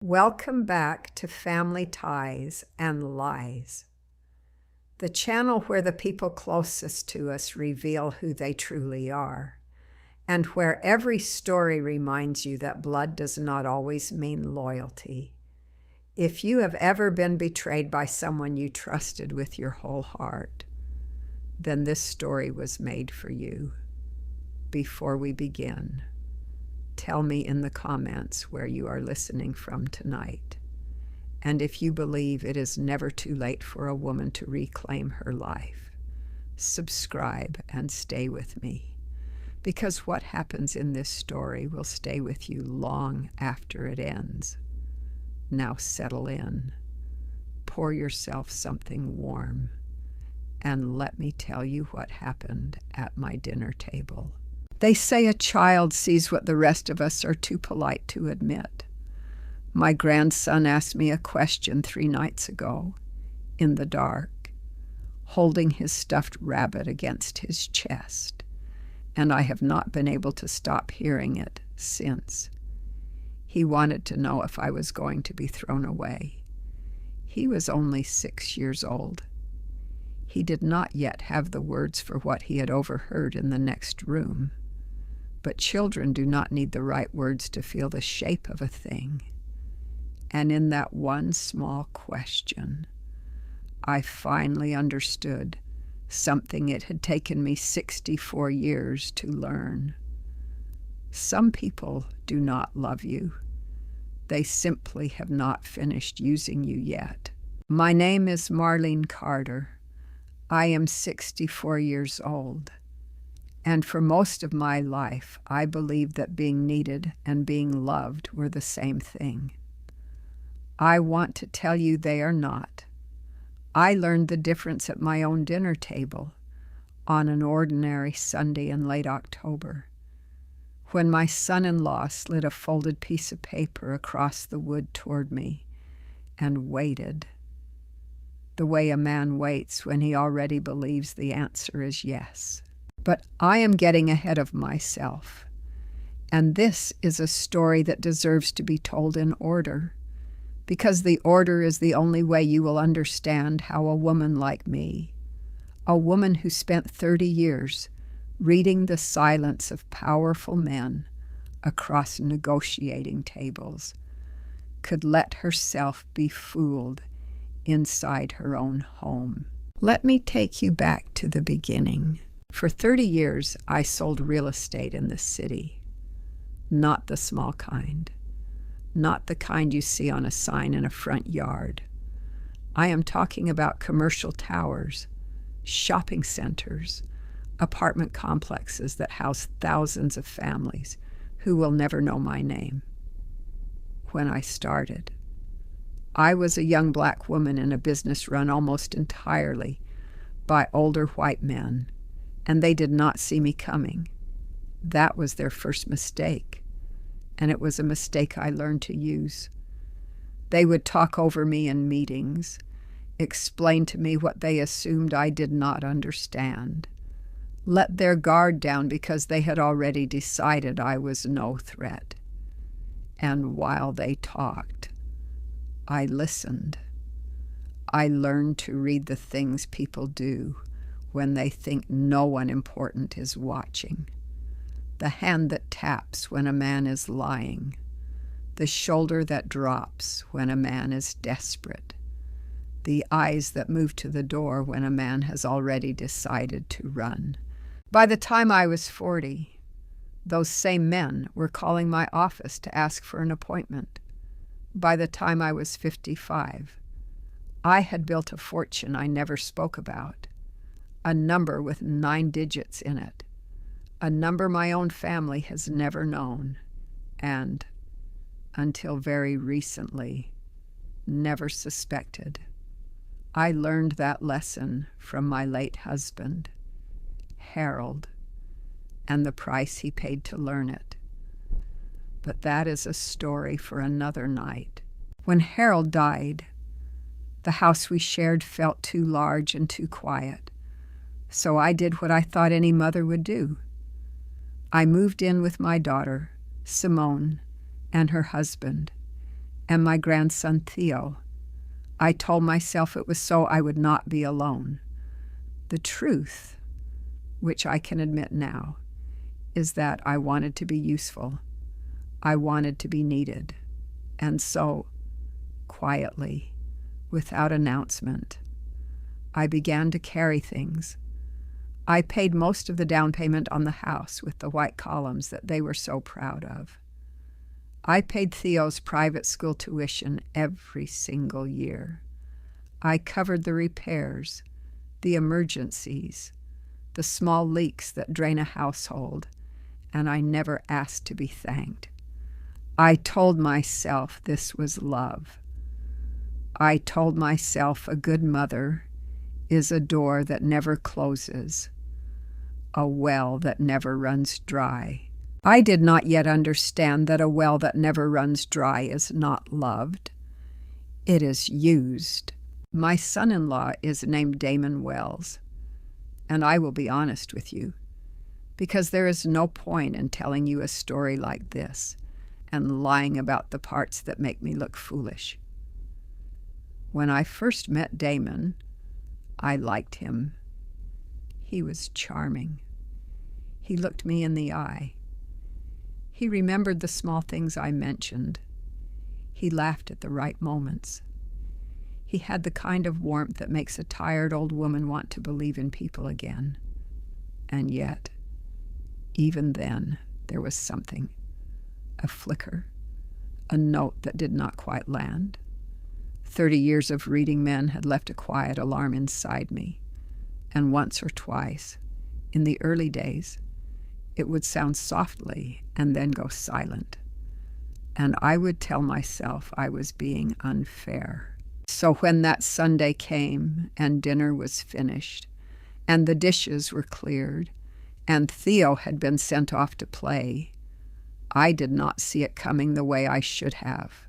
Welcome back to Family Ties and Lies, the channel where the people closest to us reveal who they truly are, and where every story reminds you that blood does not always mean loyalty. If you have ever been betrayed by someone you trusted with your whole heart, then this story was made for you. Before we begin, tell me in the comments where you are listening from tonight. And if you believe it is never too late for a woman to reclaim her life, subscribe and stay with me, because what happens in this story will stay with you long after it ends. Now settle in, pour yourself something warm, and let me tell you what happened at my dinner table. They say a child sees what the rest of us are too polite to admit. My grandson asked me a question 3 nights ago, in the dark, holding his stuffed rabbit against his chest, and I have not been able to stop hearing it since. He wanted to know if I was going to be thrown away. He was only 6 years old. He did not yet have the words for what he had overheard in the next room. But children do not need the right words to feel the shape of a thing. And in that one small question, I finally understood something it had taken me 64 years to learn. Some people do not love you. They simply have not finished using you yet. My name is Marlene Carter. I am 64 years old. And for most of my life, I believed that being needed and being loved were the same thing. I want to tell you they are not. I learned the difference at my own dinner table on an ordinary Sunday in late October, when my son-in-law slid a folded piece of paper across the wood toward me and waited, the way a man waits when he already believes the answer is yes. But I am getting ahead of myself, and this is a story that deserves to be told in order, because the order is the only way you will understand how a woman like me, a woman who spent 30 years reading the silence of powerful men across negotiating tables, could let herself be fooled inside her own home. Let me take you back to the beginning. For 30 years, I sold real estate in this city. Not the small kind. Not the kind you see on a sign in a front yard. I am talking about commercial towers, shopping centers, apartment complexes that house thousands of families who will never know my name. When I started, I was a young black woman in a business run almost entirely by older white men, and they did not see me coming. That was their first mistake, and it was a mistake I learned to use. They would talk over me in meetings, explain to me what they assumed I did not understand, let their guard down because they had already decided I was no threat. And while they talked, I listened. I learned to read the things people do when they think no one important is watching. The hand that taps when a man is lying. The shoulder that drops when a man is desperate. The eyes that move to the door when a man has already decided to run. By the time I was 40, those same men were calling my office to ask for an appointment. By the time I was 55, I had built a fortune I never spoke about. A number with 9 digits in it. A number my own family has never known, and, until very recently, never suspected. I learned that lesson from my late husband, Harold, and the price he paid to learn it. But that is a story for another night. When Harold died, the house we shared felt too large and too quiet. So I did what I thought any mother would do. I moved in with my daughter, Simone, and her husband, and my grandson Theo. I told myself it was so I would not be alone. The truth, which I can admit now, is that I wanted to be useful. I wanted to be needed. And so, quietly, without announcement, I began to carry things. I paid most of the down payment on the house with the white columns that they were so proud of. I paid Theo's private school tuition every single year. I covered the repairs, the emergencies, the small leaks that drain a household, and I never asked to be thanked. I told myself this was love. I told myself a good mother is a door that never closes, a well that never runs dry. I did not yet understand that a well that never runs dry is not loved. It is used. My son-in-law is named Damon Wells, and I will be honest with you, because there is no point in telling you a story like this and lying about the parts that make me look foolish. When I first met Damon, I liked him. He was charming. He looked me in the eye. He remembered the small things I mentioned. He laughed at the right moments. He had the kind of warmth that makes a tired old woman want to believe in people again. And yet, even then, there was something. A flicker. A note that did not quite land. 30 years of reading men had left a quiet alarm inside me. And once or twice, in the early days, it would sound softly and then go silent. And I would tell myself I was being unfair. So when that Sunday came and dinner was finished and the dishes were cleared and Theo had been sent off to play, I did not see it coming the way I should have.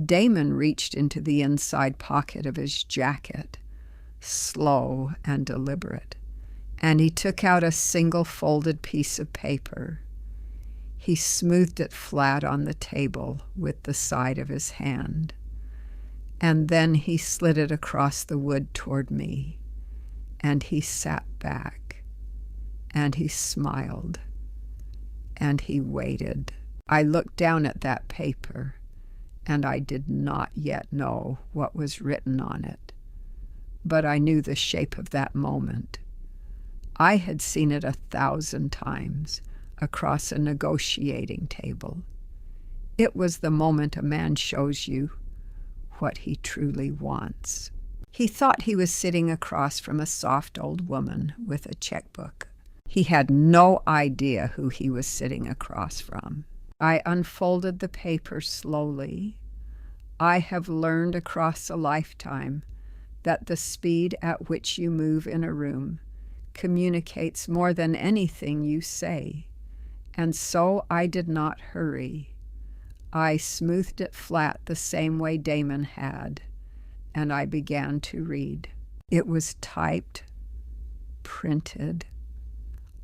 Damon reached into the inside pocket of his jacket, slow and deliberate, and he took out a single folded piece of paper. He smoothed it flat on the table with the side of his hand, and then he slid it across the wood toward me, and he sat back, and he smiled, and he waited. I looked down at that paper, and I did not yet know what was written on it, but I knew the shape of that moment. I had seen it 1,000 times across a negotiating table. It was the moment a man shows you what he truly wants. He thought he was sitting across from a soft old woman with a checkbook. He had no idea who he was sitting across from. I unfolded the paper slowly. I have learned across a lifetime that the speed at which you move in a room communicates more than anything you say, and so I did not hurry. I smoothed it flat the same way Damon had, and I began to read. It was typed, printed,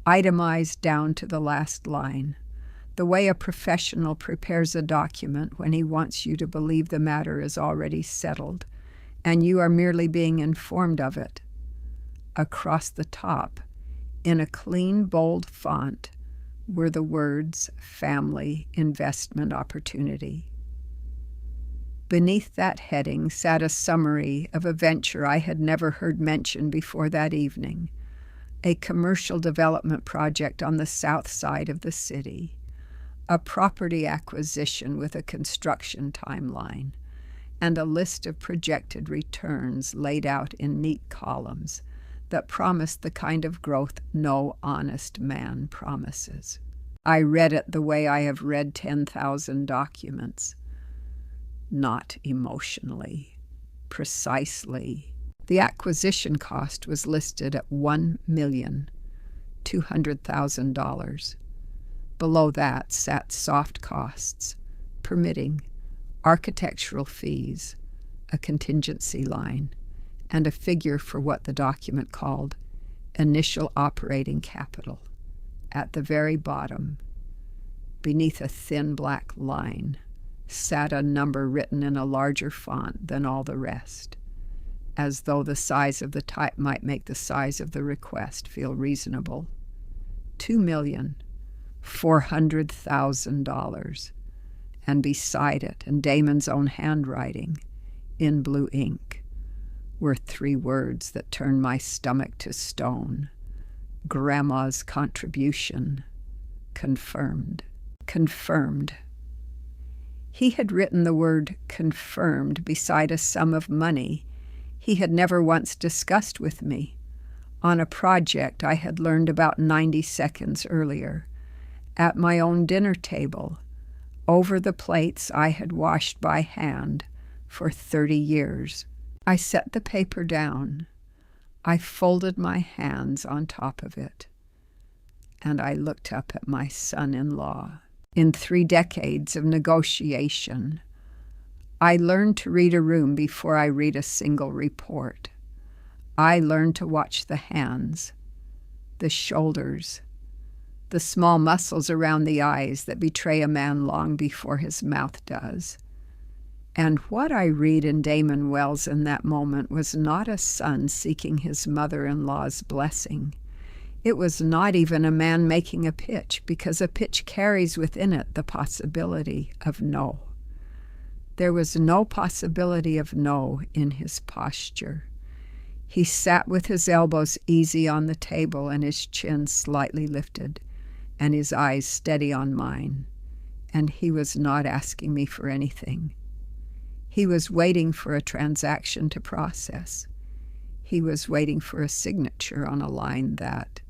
itemized down to the last line, the way a professional prepares a document when he wants you to believe the matter is already settled, and you are merely being informed of it. Across the top, in a clean, bold font, were the words Family Investment Opportunity. Beneath that heading sat a summary of a venture I had never heard mentioned before that evening, a commercial development project on the south side of the city, a property acquisition with a construction timeline, and a list of projected returns laid out in neat columns that promised the kind of growth no honest man promises. I read it the way I have read 10,000 documents. Not emotionally, precisely. The acquisition cost was listed at $1,200,000. Below that sat soft costs, permitting, architectural fees, a contingency line, and a figure for what the document called initial operating capital. At the very bottom, beneath a thin black line, sat a number written in a larger font than all the rest, as though the size of the type might make the size of the request feel reasonable. $2,400,000. And beside it, in Damon's own handwriting, in blue ink, were 3 words that turned my stomach to stone. Grandma's contribution. Confirmed. Confirmed. He had written the word confirmed beside a sum of money he had never once discussed with me, on a project I had learned about 90 seconds earlier, at my own dinner table, over the plates I had washed by hand for 30 years. I set the paper down. I folded my hands on top of it, and I looked up at my son-in-law. In 3 decades of negotiation, I learned to read a room before I read a single report. I learned to watch the hands, the shoulders, the small muscles around the eyes that betray a man long before his mouth does. And what I read in Damon Wells in that moment was not a son seeking his mother-in-law's blessing. It was not even a man making a pitch, because a pitch carries within it the possibility of no. There was no possibility of no in his posture. He sat with his elbows easy on the table and his chin slightly lifted, and his eyes steady on mine, and he was not asking me for anything. He was waiting for a transaction to process. He was waiting for a signature on a line that,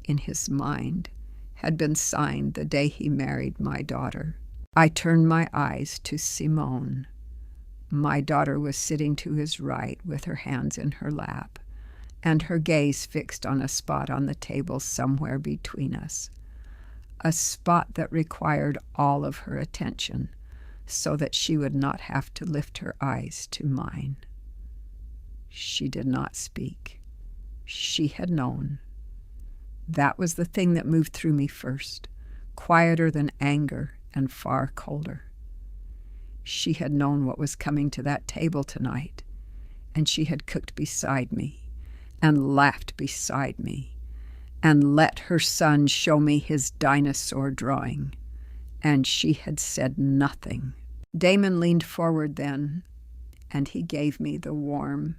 in his mind, had been signed the day he married my daughter. I turned my eyes to Simone. My daughter was sitting to his right with her hands in her lap, and her gaze fixed on a spot on the table somewhere between us, a spot that required all of her attention so that she would not have to lift her eyes to mine. She did not speak. She had known. That was the thing that moved through me first, quieter than anger and far colder. She had known what was coming to that table tonight, and she had cooked beside me, and laughed beside me, and let her son show me his dinosaur drawing, and she had said nothing. Damon leaned forward then, and he gave me the warm,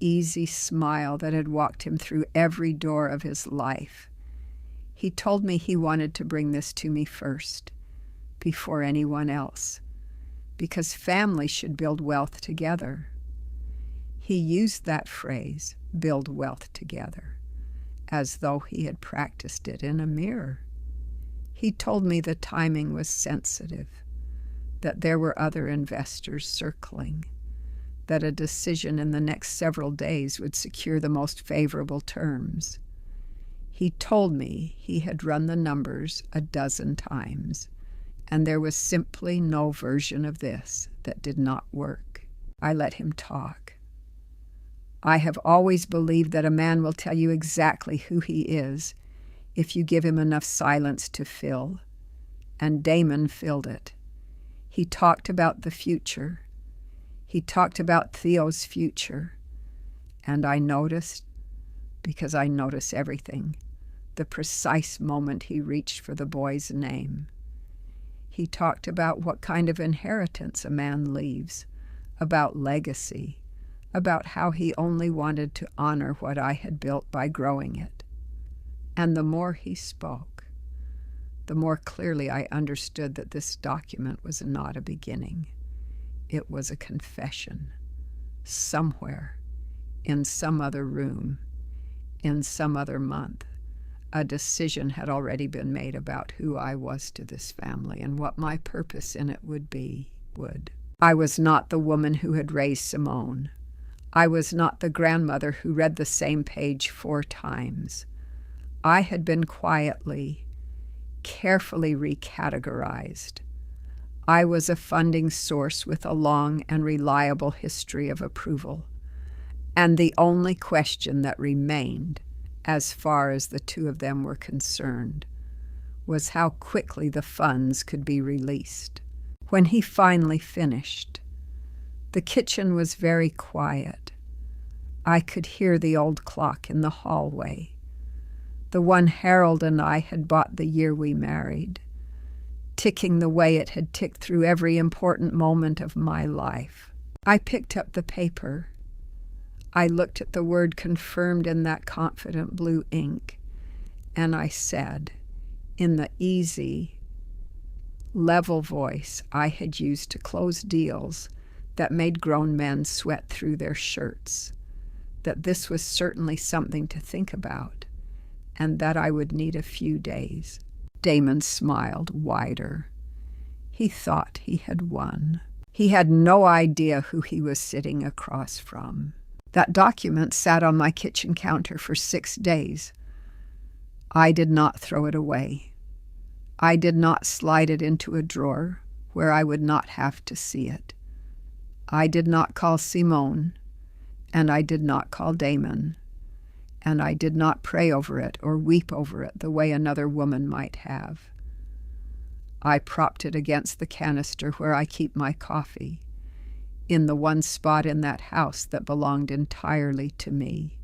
easy smile that had walked him through every door of his life. He told me he wanted to bring this to me first, before anyone else, because family should build wealth together. He used that phrase, build wealth together, as though he had practiced it in a mirror. He told me the timing was sensitive, that there were other investors circling, that a decision in the next several days would secure the most favorable terms. He told me he had run the numbers 12 times, and there was simply no version of this that did not work. I let him talk. I have always believed that a man will tell you exactly who he is if you give him enough silence to fill, and Damon filled it. He talked about the future. He talked about Theo's future, and I noticed, because I notice everything, the precise moment he reached for the boy's name. He talked about what kind of inheritance a man leaves, about legacy, about how he only wanted to honor what I had built by growing it. And the more he spoke, the more clearly I understood that this document was not a beginning. It was a confession. Somewhere, in some other room, in some other month, a decision had already been made about who I was to this family and what my purpose in it would be. I was not the woman who had raised Simone. I was not the grandmother who read the same page 4 times. I had been quietly, carefully recategorized. I was a funding source with a long and reliable history of approval, and the only question that remained, as far as the 2 of them were concerned, was how quickly the funds could be released. When he finally finished, the kitchen was very quiet. I could hear the old clock in the hallway, the one Harold and I had bought the year we married, ticking the way it had ticked through every important moment of my life. I picked up the paper. I looked at the word confirmed in that confident blue ink, and I said, in the easy, level voice I had used to close deals that made grown men sweat through their shirts, that this was certainly something to think about, and that I would need a few days. Damon smiled wider. He thought he had won. He had no idea who he was sitting across from. That document sat on my kitchen counter for 6 days. I did not throw it away. I did not slide it into a drawer where I would not have to see it. I did not call Simone, and I did not call Damon, and I did not pray over it or weep over it the way another woman might have. I propped it against the canister where I keep my coffee, in the one spot in that house that belonged entirely to me,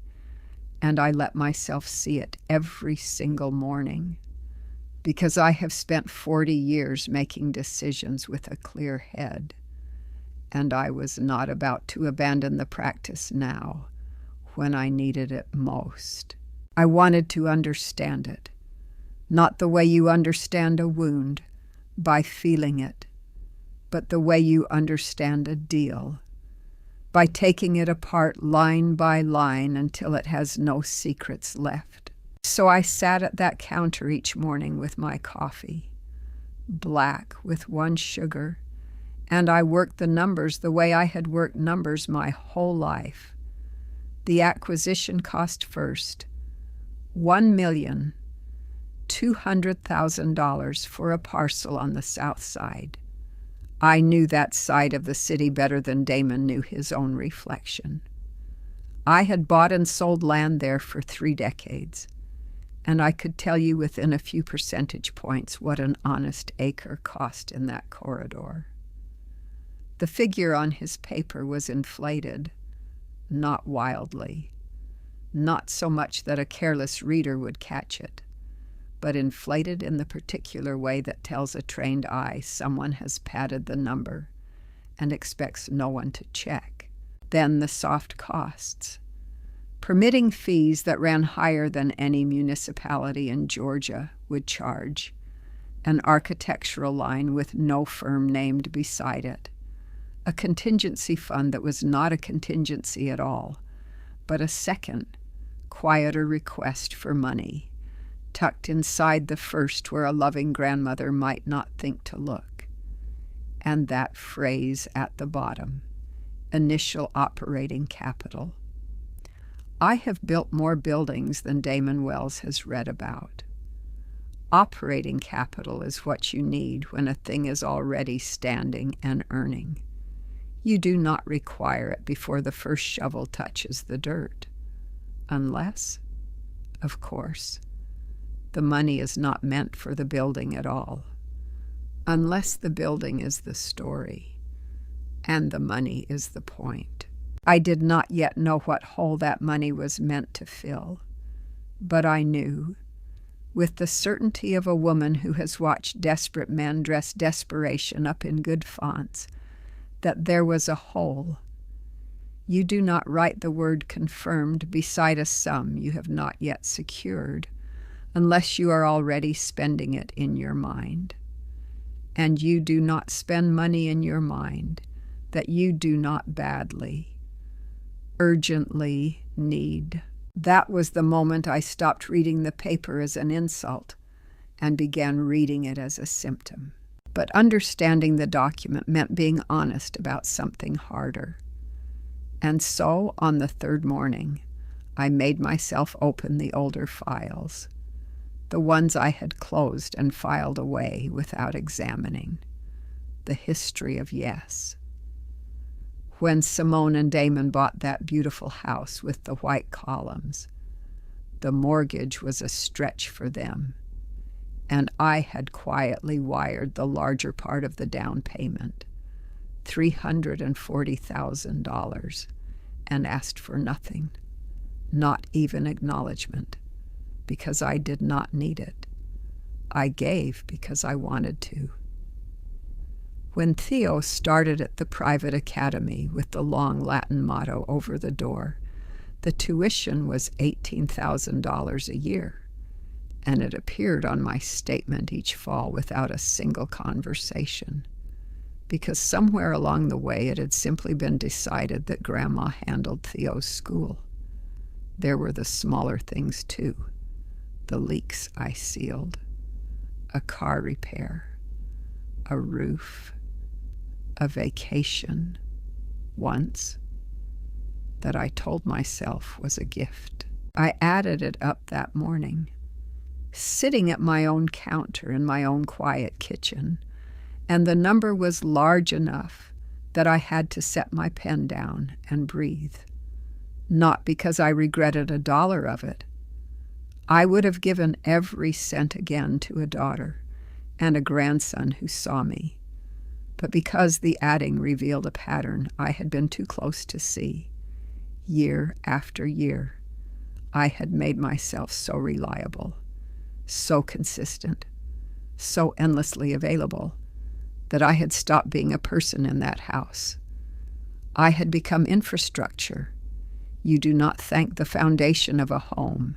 and I let myself see it every single morning, because I have spent 40 years making decisions with a clear head, and I was not about to abandon the practice now, when I needed it most. I wanted to understand it, not the way you understand a wound, by feeling it, but the way you understand a deal, by taking it apart line by line until it has no secrets left. So I sat at that counter each morning with my coffee, black with 1 sugar, and I worked the numbers the way I had worked numbers my whole life. The acquisition cost first, $1,200,000 for a parcel on the south side. I knew that side of the city better than Damon knew his own reflection. I had bought and sold land there for 3 decades, and I could tell you within a few percentage points what an honest acre cost in that corridor. The figure on his paper was inflated, not wildly, not so much that a careless reader would catch it, but inflated in the particular way that tells a trained eye someone has padded the number and expects no one to check. Then the soft costs, permitting fees that ran higher than any municipality in Georgia would charge, an architectural line with no firm named beside it, a contingency fund that was not a contingency at all, but a second, quieter request for money, tucked inside the first where a loving grandmother might not think to look, and that phrase at the bottom, initial operating capital. I have built more buildings than Damon Wells has read about. Operating capital is what you need when a thing is already standing and earning. You do not require it before the first shovel touches the dirt. Unless, of course, the money is not meant for the building at all. Unless the building is the story, and the money is the point. I did not yet know what hole that money was meant to fill, but I knew, with the certainty of a woman who has watched desperate men dress desperation up in good fonts, that there was a hole. You do not write the word confirmed beside a sum you have not yet secured, unless you are already spending it in your mind. And you do not spend money in your mind that you do not badly, urgently need. That was the moment I stopped reading the paper as an insult and began reading it as a symptom. But understanding the document meant being honest about something harder. And so, on the 3rd morning, I made myself open the older files, the ones I had closed and filed away without examining, the history of yes. When Simone and Damon bought that beautiful house with the white columns, the mortgage was a stretch for them, and I had quietly wired the larger part of the down payment, $340,000, and asked for nothing, not even acknowledgement, because I did not need it. I gave because I wanted to. When Theo started at the private academy with the long Latin motto over the door, the tuition was $18,000 a year, and it appeared on my statement each fall without a single conversation, because somewhere along the way it had simply been decided that Grandma handled Theo's school. There were the smaller things too. The leaks I sealed, a car repair, a roof, a vacation, once, that I told myself was a gift. I added it up that morning, sitting at my own counter in my own quiet kitchen, and the number was large enough that I had to set my pen down and breathe. Not because I regretted a dollar of it. I would have given every cent again to a daughter and a grandson who saw me, but because the adding revealed a pattern I had been too close to see. Year after year, I had made myself so reliable, so consistent, so endlessly available, that I had stopped being a person in that house. I had become infrastructure. You do not thank the foundation of a home.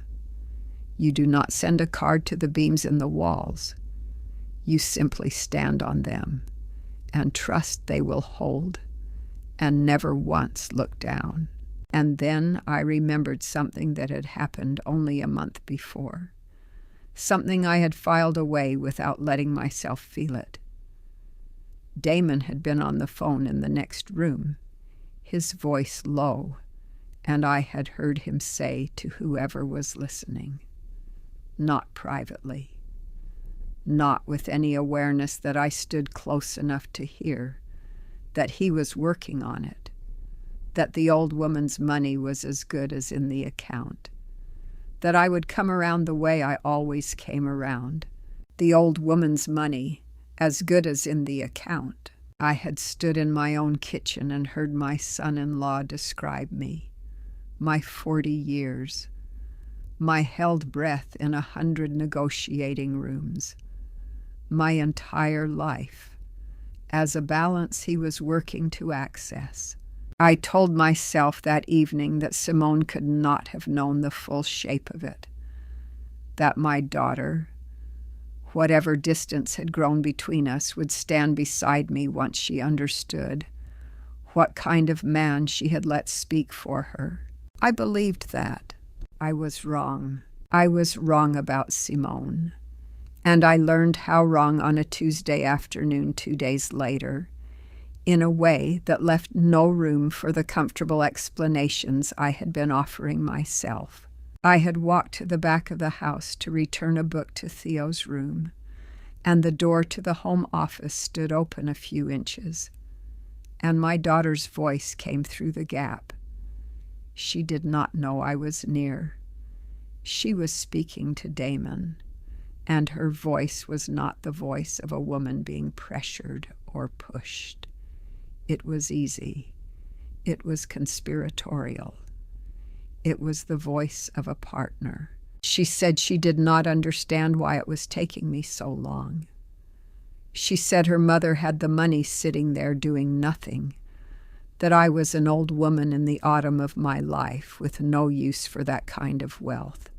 You do not send a card to the beams in the walls. You simply stand on them and trust they will hold and never once look down. And then I remembered something that had happened only a month before, something I had filed away without letting myself feel it. Damon had been on the phone in the next room, his voice low, and I had heard him say to whoever was listening, not privately, not with any awareness that I stood close enough to hear, that he was working on it, that the old woman's money was as good as in the account, that I would come around the way I always came around, the old woman's money as good as in the account. I had stood in my own kitchen and heard my son-in-law describe me, my 40 years, my held breath in 100 negotiating rooms, my entire life, as a balance he was working to access. I told myself that evening that Simone could not have known the full shape of it, that my daughter, whatever distance had grown between us, would stand beside me once she understood what kind of man she had let speak for her. I believed that. I was wrong. I was wrong about Simone. And I learned how wrong on a Tuesday afternoon 2 days later, in a way that left no room for the comfortable explanations I had been offering myself. I had walked to the back of the house to return a book to Theo's room, and the door to the home office stood open a few inches, and my daughter's voice came through the gap. She did not know I was near. She was speaking to Damon, and her voice was not the voice of a woman being pressured or pushed. It was easy. It was conspiratorial. It was the voice of a partner. She said she did not understand why it was taking me so long. She said her mother had the money sitting there doing nothing, that I was an old woman in the autumn of my life with no use for that kind of wealth,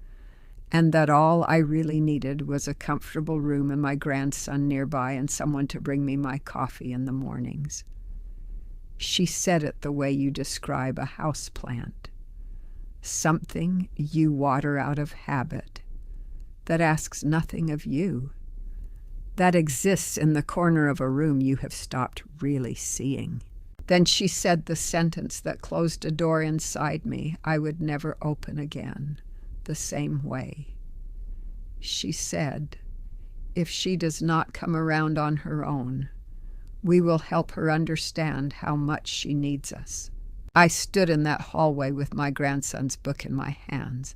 and that all I really needed was a comfortable room and my grandson nearby and someone to bring me my coffee in the mornings. She said it the way you describe a house plant, something you water out of habit, that asks nothing of you, that exists in the corner of a room you have stopped really seeing. Then she said the sentence that closed a door inside me I would never open again, the same way. She said, if she does not come around on her own, we will help her understand how much she needs us. I stood in that hallway with my grandson's book in my hands,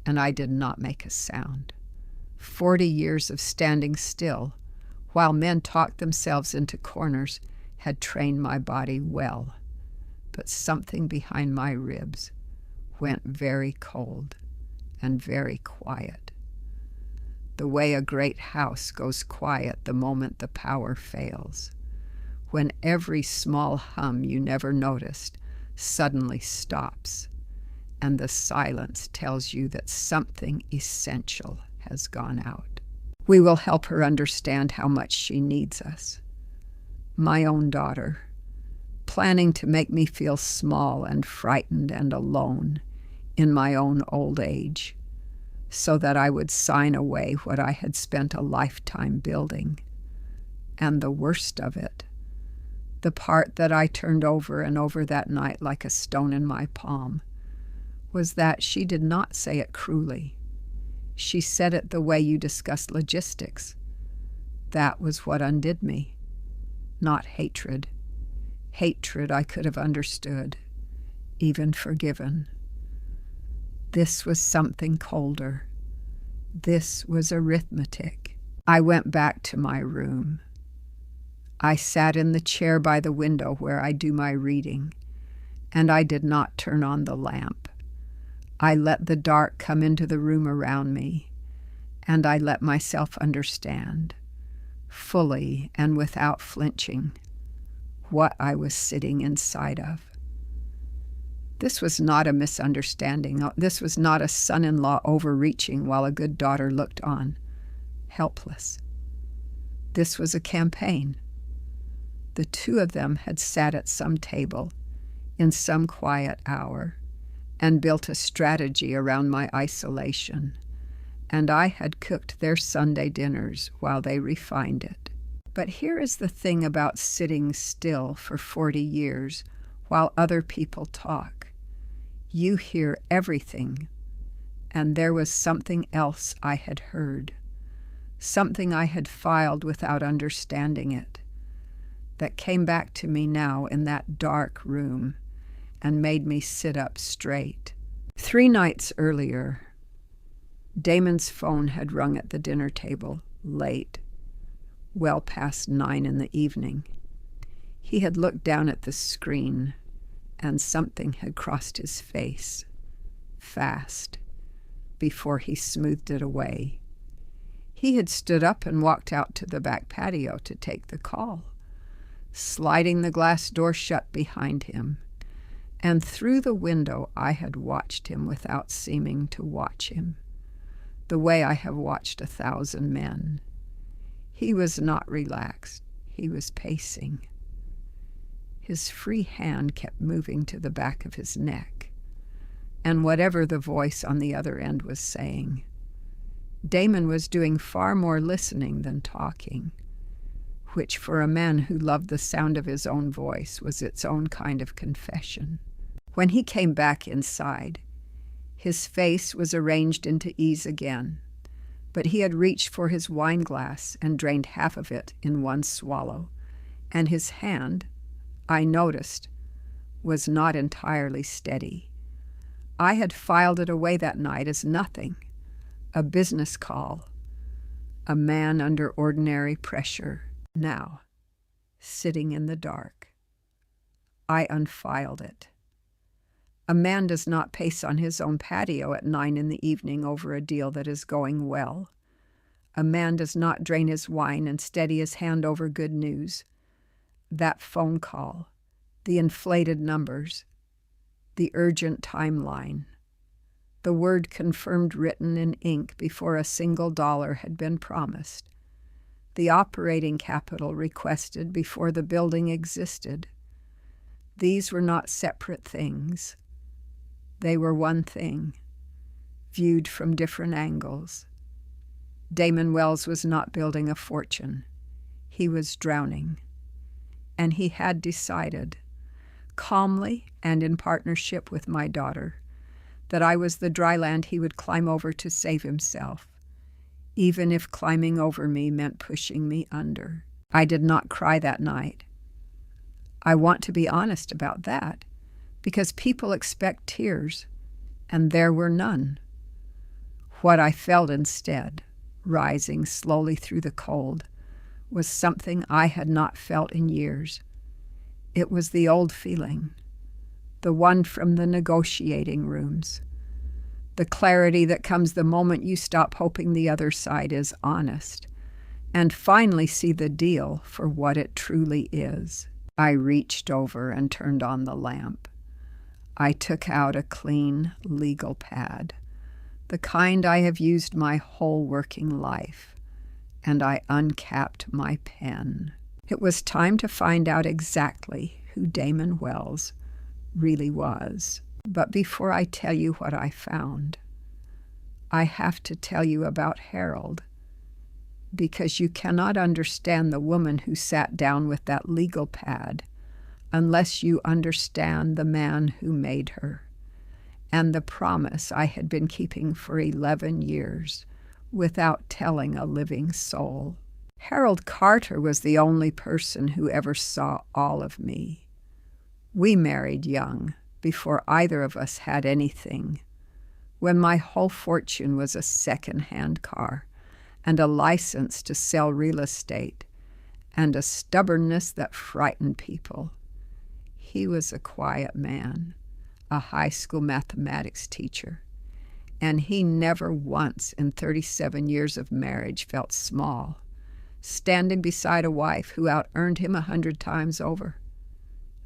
and I did not make a sound. 40 years of standing still, while men talked themselves into corners, had trained my body well. But something behind my ribs went very cold and very quiet. The way a great house goes quiet the moment the power fails, when every small hum you never noticed suddenly stops, and the silence tells you that something essential has gone out. We will help her understand how much she needs us. My own daughter, planning to make me feel small and frightened and alone in my own old age, so that I would sign away what I had spent a lifetime building. And the worst of it, the part that I turned over and over that night like a stone in my palm, was that she did not say it cruelly. She said it the way you discuss logistics. That was what undid me, not hatred. Hatred I could have understood, even forgiven. This was something colder. This was arithmetic. I went back to my room. I sat in the chair by the window where I do my reading, and I did not turn on the lamp. I let the dark come into the room around me, and I let myself understand, fully and without flinching, what I was sitting inside of. This was not a misunderstanding. This was not a son-in-law overreaching while a good daughter looked on, helpless. This was a campaign. The two of them had sat at some table in some quiet hour and built a strategy around my isolation, and I had cooked their Sunday dinners while they refined it. But here is the thing about sitting still for 40 years while other people talk. You hear everything, and there was something else I had heard, something I had filed without understanding it, that came back to me now in that dark room and made me sit up straight. 3 nights earlier, Damon's phone had rung at the dinner table, late, well past 9 in the evening. He had looked down at the screen, and something had crossed his face, fast, before he smoothed it away. He had stood up and walked out to the back patio to take the call, sliding the glass door shut behind him, and through the window I had watched him without seeming to watch him, the way I have watched 1,000 men. He was not relaxed. He was pacing. His free hand kept moving to the back of his neck, and whatever the voice on the other end was saying, Damon was doing far more listening than talking, which for a man who loved the sound of his own voice was its own kind of confession. When he came back inside, his face was arranged into ease again, but he had reached for his wine glass and drained half of it in one swallow, and his hand, I noticed, was not entirely steady. I had filed it away that night as nothing, a business call, a man under ordinary pressure. Now, sitting in the dark, I unfiled it. A man does not pace on his own patio at 9 in the evening over a deal that is going well. A man does not drain his wine and steady his hand over good news. That phone call, the inflated numbers, the urgent timeline, the word confirmed written in ink before a single dollar had been promised, the operating capital requested before the building existed. These were not separate things. They were one thing, viewed from different angles. Damon Wells was not building a fortune. He was drowning. And he had decided, calmly and in partnership with my daughter, that I was the dry land he would climb over to save himself, even if climbing over me meant pushing me under. I did not cry that night. I want to be honest about that, because people expect tears, and there were none. What I felt instead rising slowly through the cold, was something I had not felt in years. It was the old feeling, the one from the negotiating rooms, the clarity that comes the moment you stop hoping the other side is honest and finally see the deal for what it truly is. I reached over and turned on the lamp. I took out a clean, legal pad, the kind I have used my whole working life, and I uncapped my pen. It was time to find out exactly who Damon Wells really was. But before I tell you what I found, I have to tell you about Harold, because you cannot understand the woman who sat down with that legal pad unless you understand the man who made her and the promise I had been keeping for 11 years without telling a living soul. Harold Carter was the only person who ever saw all of me. We married young, before either of us had anything, when my whole fortune was a second-hand car and a license to sell real estate and a stubbornness that frightened people. He was a quiet man, a high school mathematics teacher, and he never once in 37 years of marriage felt small, standing beside a wife who out-earned him 100 times over.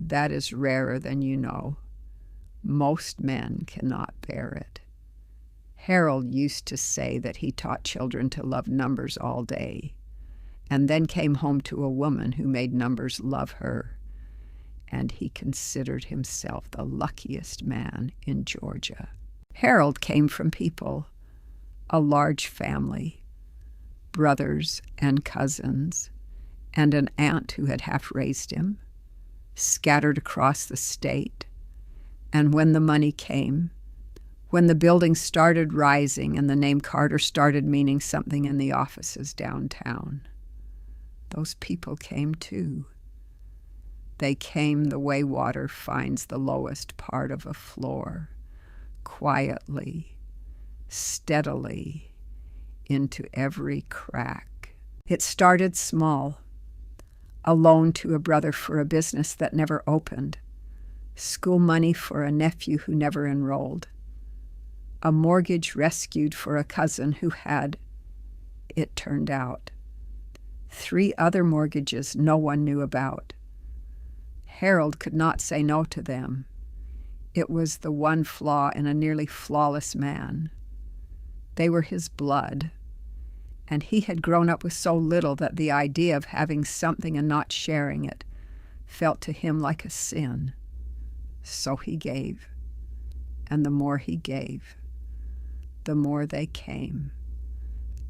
That is rarer than you know. Most men cannot bear it. Harold used to say that he taught children to love numbers all day, and then came home to a woman who made numbers love her, and he considered himself the luckiest man in Georgia. Harold came from people, a large family, brothers and cousins, and an aunt who had half-raised him, scattered across the state. And when the money came, when the buildings started rising and the name Carter started meaning something in the offices downtown, those people came too. They came the way water finds the lowest part of a floor, quietly, steadily, into every crack. It started small, a loan to a brother for a business that never opened, school money for a nephew who never enrolled, a mortgage rescued for a cousin who had, it turned out, 3 other mortgages no one knew about. Harold could not say no to them. It was the one flaw in a nearly flawless man. They were his blood, and he had grown up with so little that the idea of having something and not sharing it felt to him like a sin. So he gave, and the more he gave, the more they came,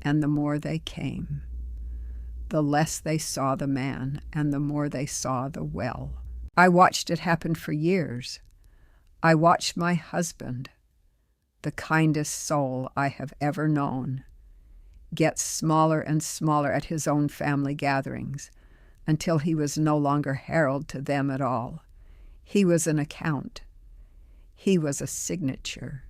and the more they came, the less they saw the man, and the more they saw the well. I watched it happen for years. I watched my husband, the kindest soul I have ever known, get smaller and smaller at his own family gatherings until he was no longer Harold to them at all. He was an account. He was a signature.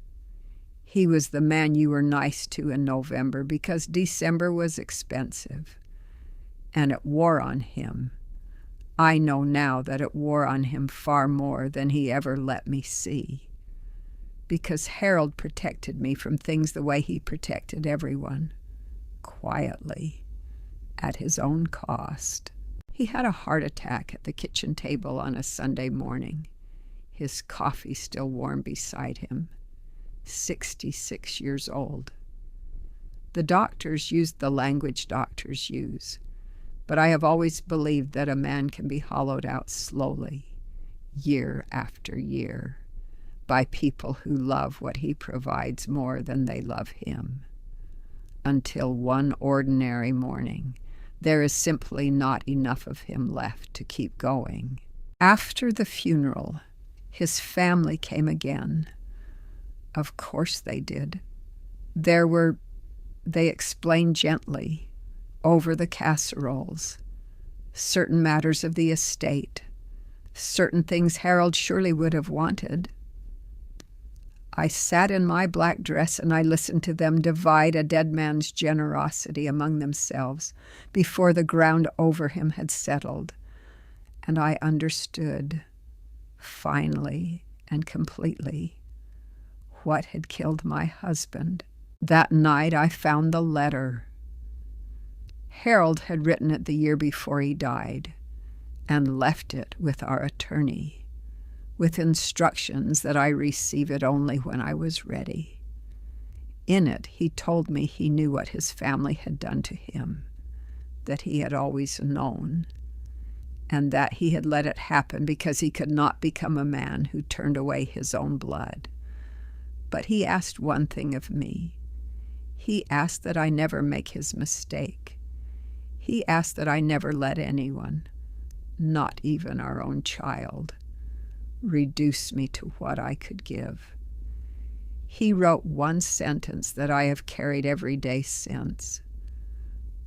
He was the man you were nice to in November because December was expensive. And it wore on him. I know now that it wore on him far more than he ever let me see. Because Harold protected me from things the way he protected everyone. Quietly, at his own cost. He had a heart attack at the kitchen table on a Sunday morning, his coffee still warm beside him, 66 years old. The doctors used the language doctors use, but I have always believed that a man can be hollowed out slowly, year after year, by people who love what he provides more than they love him. Until one ordinary morning, there is simply not enough of him left to keep going. After the funeral, his family came again. Of course they did. They explained gently, over the casseroles, certain matters of the estate, certain things Harold surely would have wanted. I sat in my black dress and I listened to them divide a dead man's generosity among themselves before the ground over him had settled. And I understood, finally and completely, what had killed my husband. That night I found the letter. Harold had written it the year before he died and left it with our attorney, with instructions that I receive it only when I was ready. In it, he told me he knew what his family had done to him, that he had always known, and that he had let it happen because he could not become a man who turned away his own blood. But he asked one thing of me. He asked that I never make his mistake. He asked that I never let anyone, not even our own child, reduce me to what I could give. He wrote one sentence that I have carried every day since.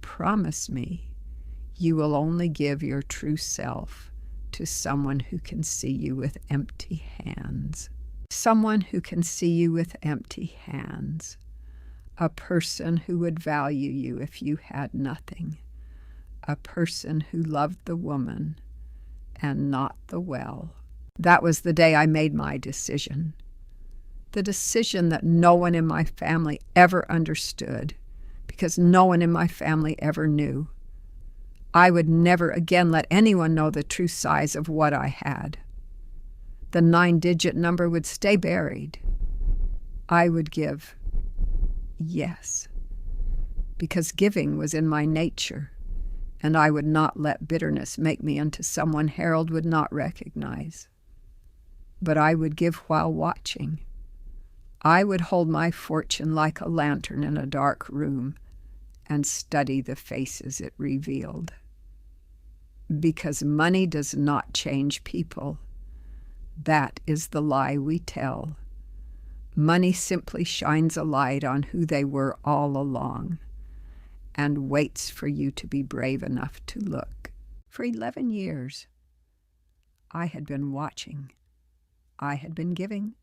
Promise me you will only give your true self to someone who can see you with empty hands. Someone who can see you with empty hands. A person who would value you if you had nothing. A person who loved the woman and not the well. That was the day I made my decision. The decision that no one in my family ever understood, because no one in my family ever knew. I would never again let anyone know the true size of what I had. The 9-digit number would stay buried. I would give, yes, because giving was in my nature, and I would not let bitterness make me into someone Harold would not recognize. But I would give while watching. I would hold my fortune like a lantern in a dark room and study the faces it revealed. Because money does not change people. That is the lie we tell. Money simply shines a light on who they were all along and waits for you to be brave enough to look. For 11 years, I had been watching. I had been giving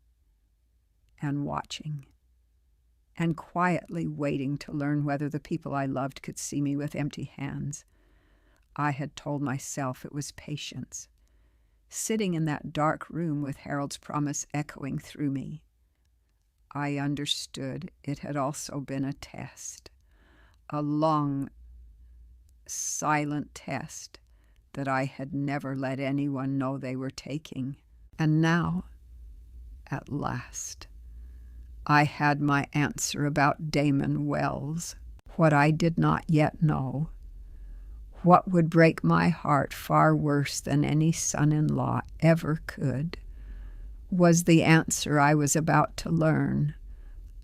and watching and quietly waiting to learn whether the people I loved could see me with empty hands. I had told myself it was patience, sitting in that dark room with Harold's promise echoing through me. I understood it had also been a test, a long, silent test that I had never let anyone know they were taking. And now, at last, I had my answer about Damon Wells. What I did not yet know, what would break my heart far worse than any son-in-law ever could, was the answer I was about to learn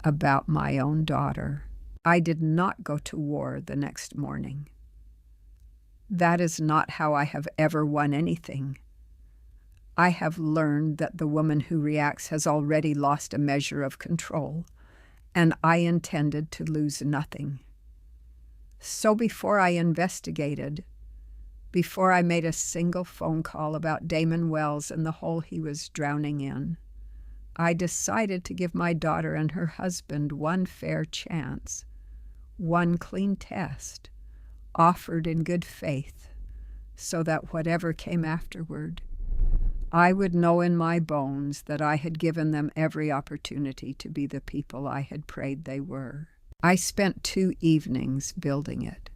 about my own daughter. I did not go to war the next morning. That is not how I have ever won anything. I have learned that the woman who reacts has already lost a measure of control, and I intended to lose nothing. So before I investigated, before I made a single phone call about Damon Wells and the hole he was drowning in, I decided to give my daughter and her husband one fair chance, one clean test, offered in good faith, so that whatever came afterward, I would know in my bones that I had given them every opportunity to be the people I had prayed they were. I spent 2 evenings building it.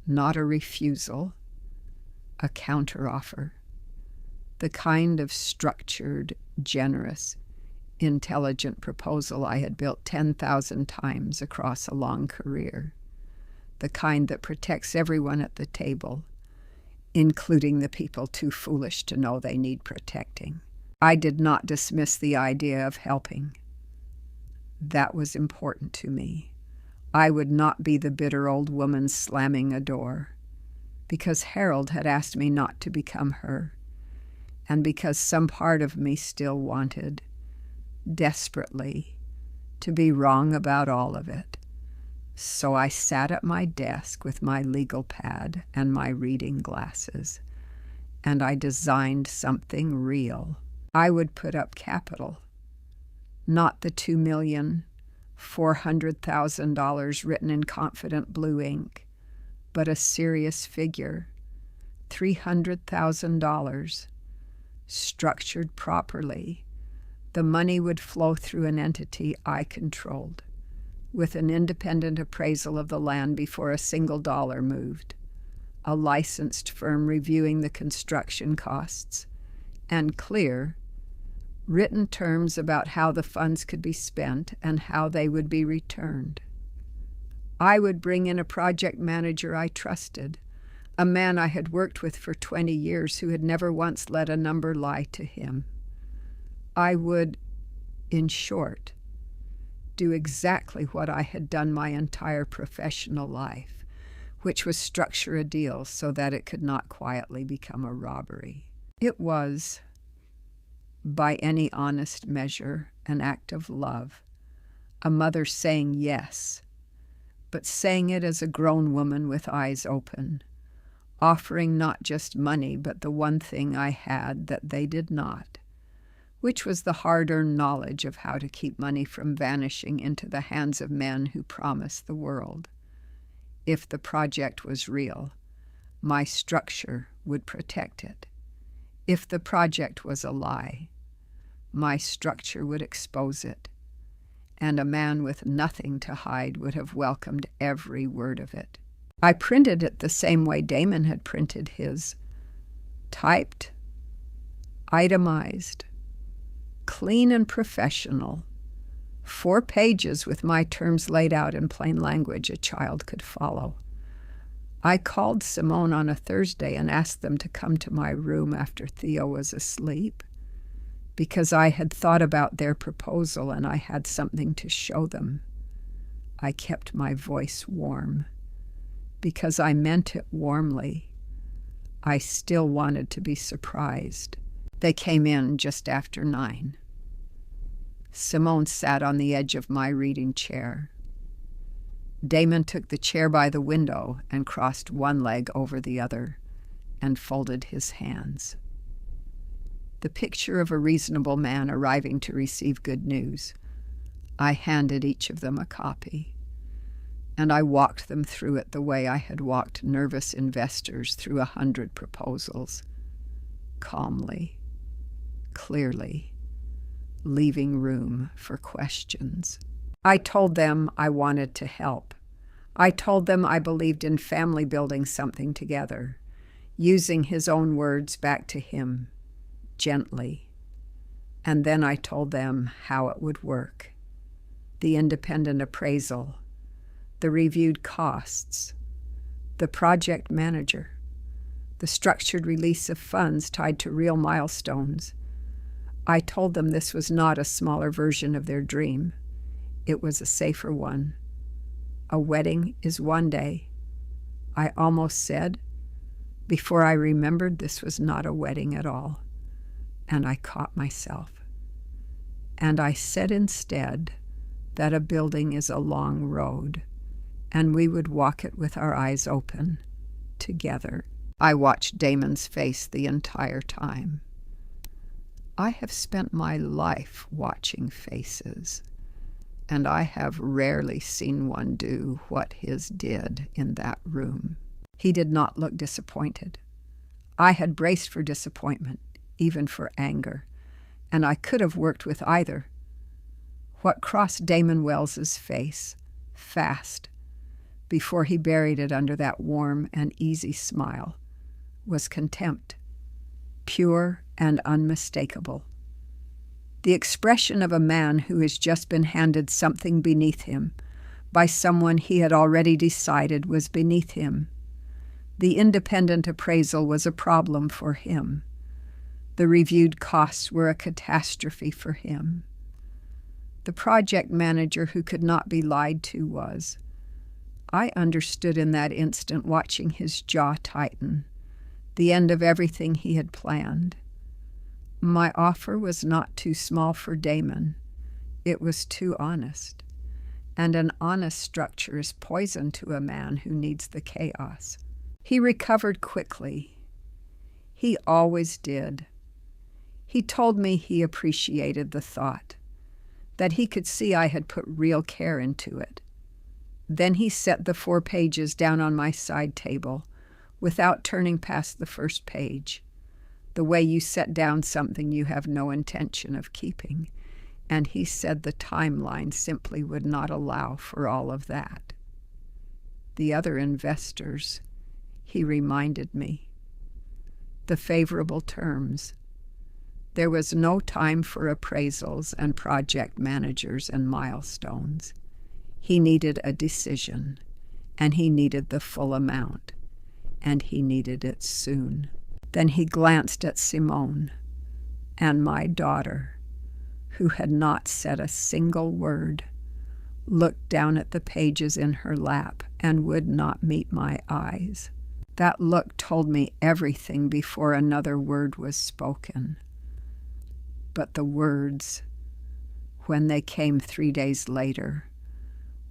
Not a refusal, a counteroffer. The kind of structured, generous, intelligent proposal I had built 10,000 times across a long career. The kind that protects everyone at the table, including the people too foolish to know they need protecting. I did not dismiss the idea of helping. That was important to me. I would not be the bitter old woman slamming a door, because Harold had asked me not to become her, and because some part of me still wanted, desperately, to be wrong about all of it. So I sat at my desk with my legal pad and my reading glasses, and I designed something real. I would put up capital, not the $2,400,000 written in confident blue ink, but a serious figure, $300,000, structured properly. The money would flow through an entity I controlled, with an independent appraisal of the land before a single dollar moved, a licensed firm reviewing the construction costs, and clear, written terms about how the funds could be spent and how they would be returned. I would bring in a project manager I trusted, a man I had worked with for 20 years who had never once let a number lie to him. I would, in short, do exactly what I had done my entire professional life, which was structure a deal so that it could not quietly become a robbery. It was, by any honest measure, an act of love, a mother saying yes, but saying it as a grown woman with eyes open, offering not just money, but the one thing I had that they did not, which was the hard-earned knowledge of how to keep money from vanishing into the hands of men who promise the world. If the project was real, my structure would protect it. If the project was a lie, my structure would expose it, and a man with nothing to hide would have welcomed every word of it. I printed it the same way Damon had printed his, typed, itemized, clean and professional, 4 pages with my terms laid out in plain language a child could follow. I called Simone on a Thursday and asked them to come to my room after Theo was asleep, because I had thought about their proposal and I had something to show them. I kept my voice warm, because I meant it warmly. I still wanted to be surprised. They came in just after 9. Simone sat on the edge of my reading chair. Damon took the chair by the window and crossed one leg over the other and folded his hands. The picture of a reasonable man arriving to receive good news. I handed each of them a copy, and I walked them through it the way I had walked nervous investors through 100 proposals, calmly, clearly, leaving room for questions. I told them I wanted to help. I told them I believed in family building something together, using his own words back to him, gently. And then I told them how it would work. The independent appraisal, the reviewed costs, the project manager, the structured release of funds tied to real milestones. I told them this was not a smaller version of their dream. It was a safer one. A wedding is one day. I almost said, before I remembered this was not a wedding at all. And I caught myself. And I said instead that a building is a long road, and we would walk it with our eyes open, together. I watched Damon's face the entire time. I have spent my life watching faces, and I have rarely seen one do what his did in that room. He did not look disappointed. I had braced for disappointment, even for anger, and I could have worked with either. What crossed Damon Wells's face, fast, before he buried it under that warm and easy smile, was contempt, pure and unmistakable. The expression of a man who has just been handed something beneath him by someone he had already decided was beneath him. The independent appraisal was a problem for him. The reviewed costs were a catastrophe for him. The project manager who could not be lied to was. I understood in that instant, watching his jaw tighten, the end of everything he had planned. My offer was not too small for Damon. It was too honest. And an honest structure is poison to a man who needs the chaos. He recovered quickly. He always did. He told me he appreciated the thought. that he could see I had put real care into it. Then he set the 4 pages down on my side table without turning past the first page, the way you set down something you have no intention of keeping, and he said the timeline simply would not allow for all of that. The other investors, he reminded me. The favorable terms. There was no time for appraisals and project managers and milestones. He needed a decision, and he needed the full amount, and he needed it soon. Then he glanced at Simone and my daughter, who had not said a single word, looked down at the pages in her lap and would not meet my eyes. That look told me everything before another word was spoken. But the words, when they came 3 days later,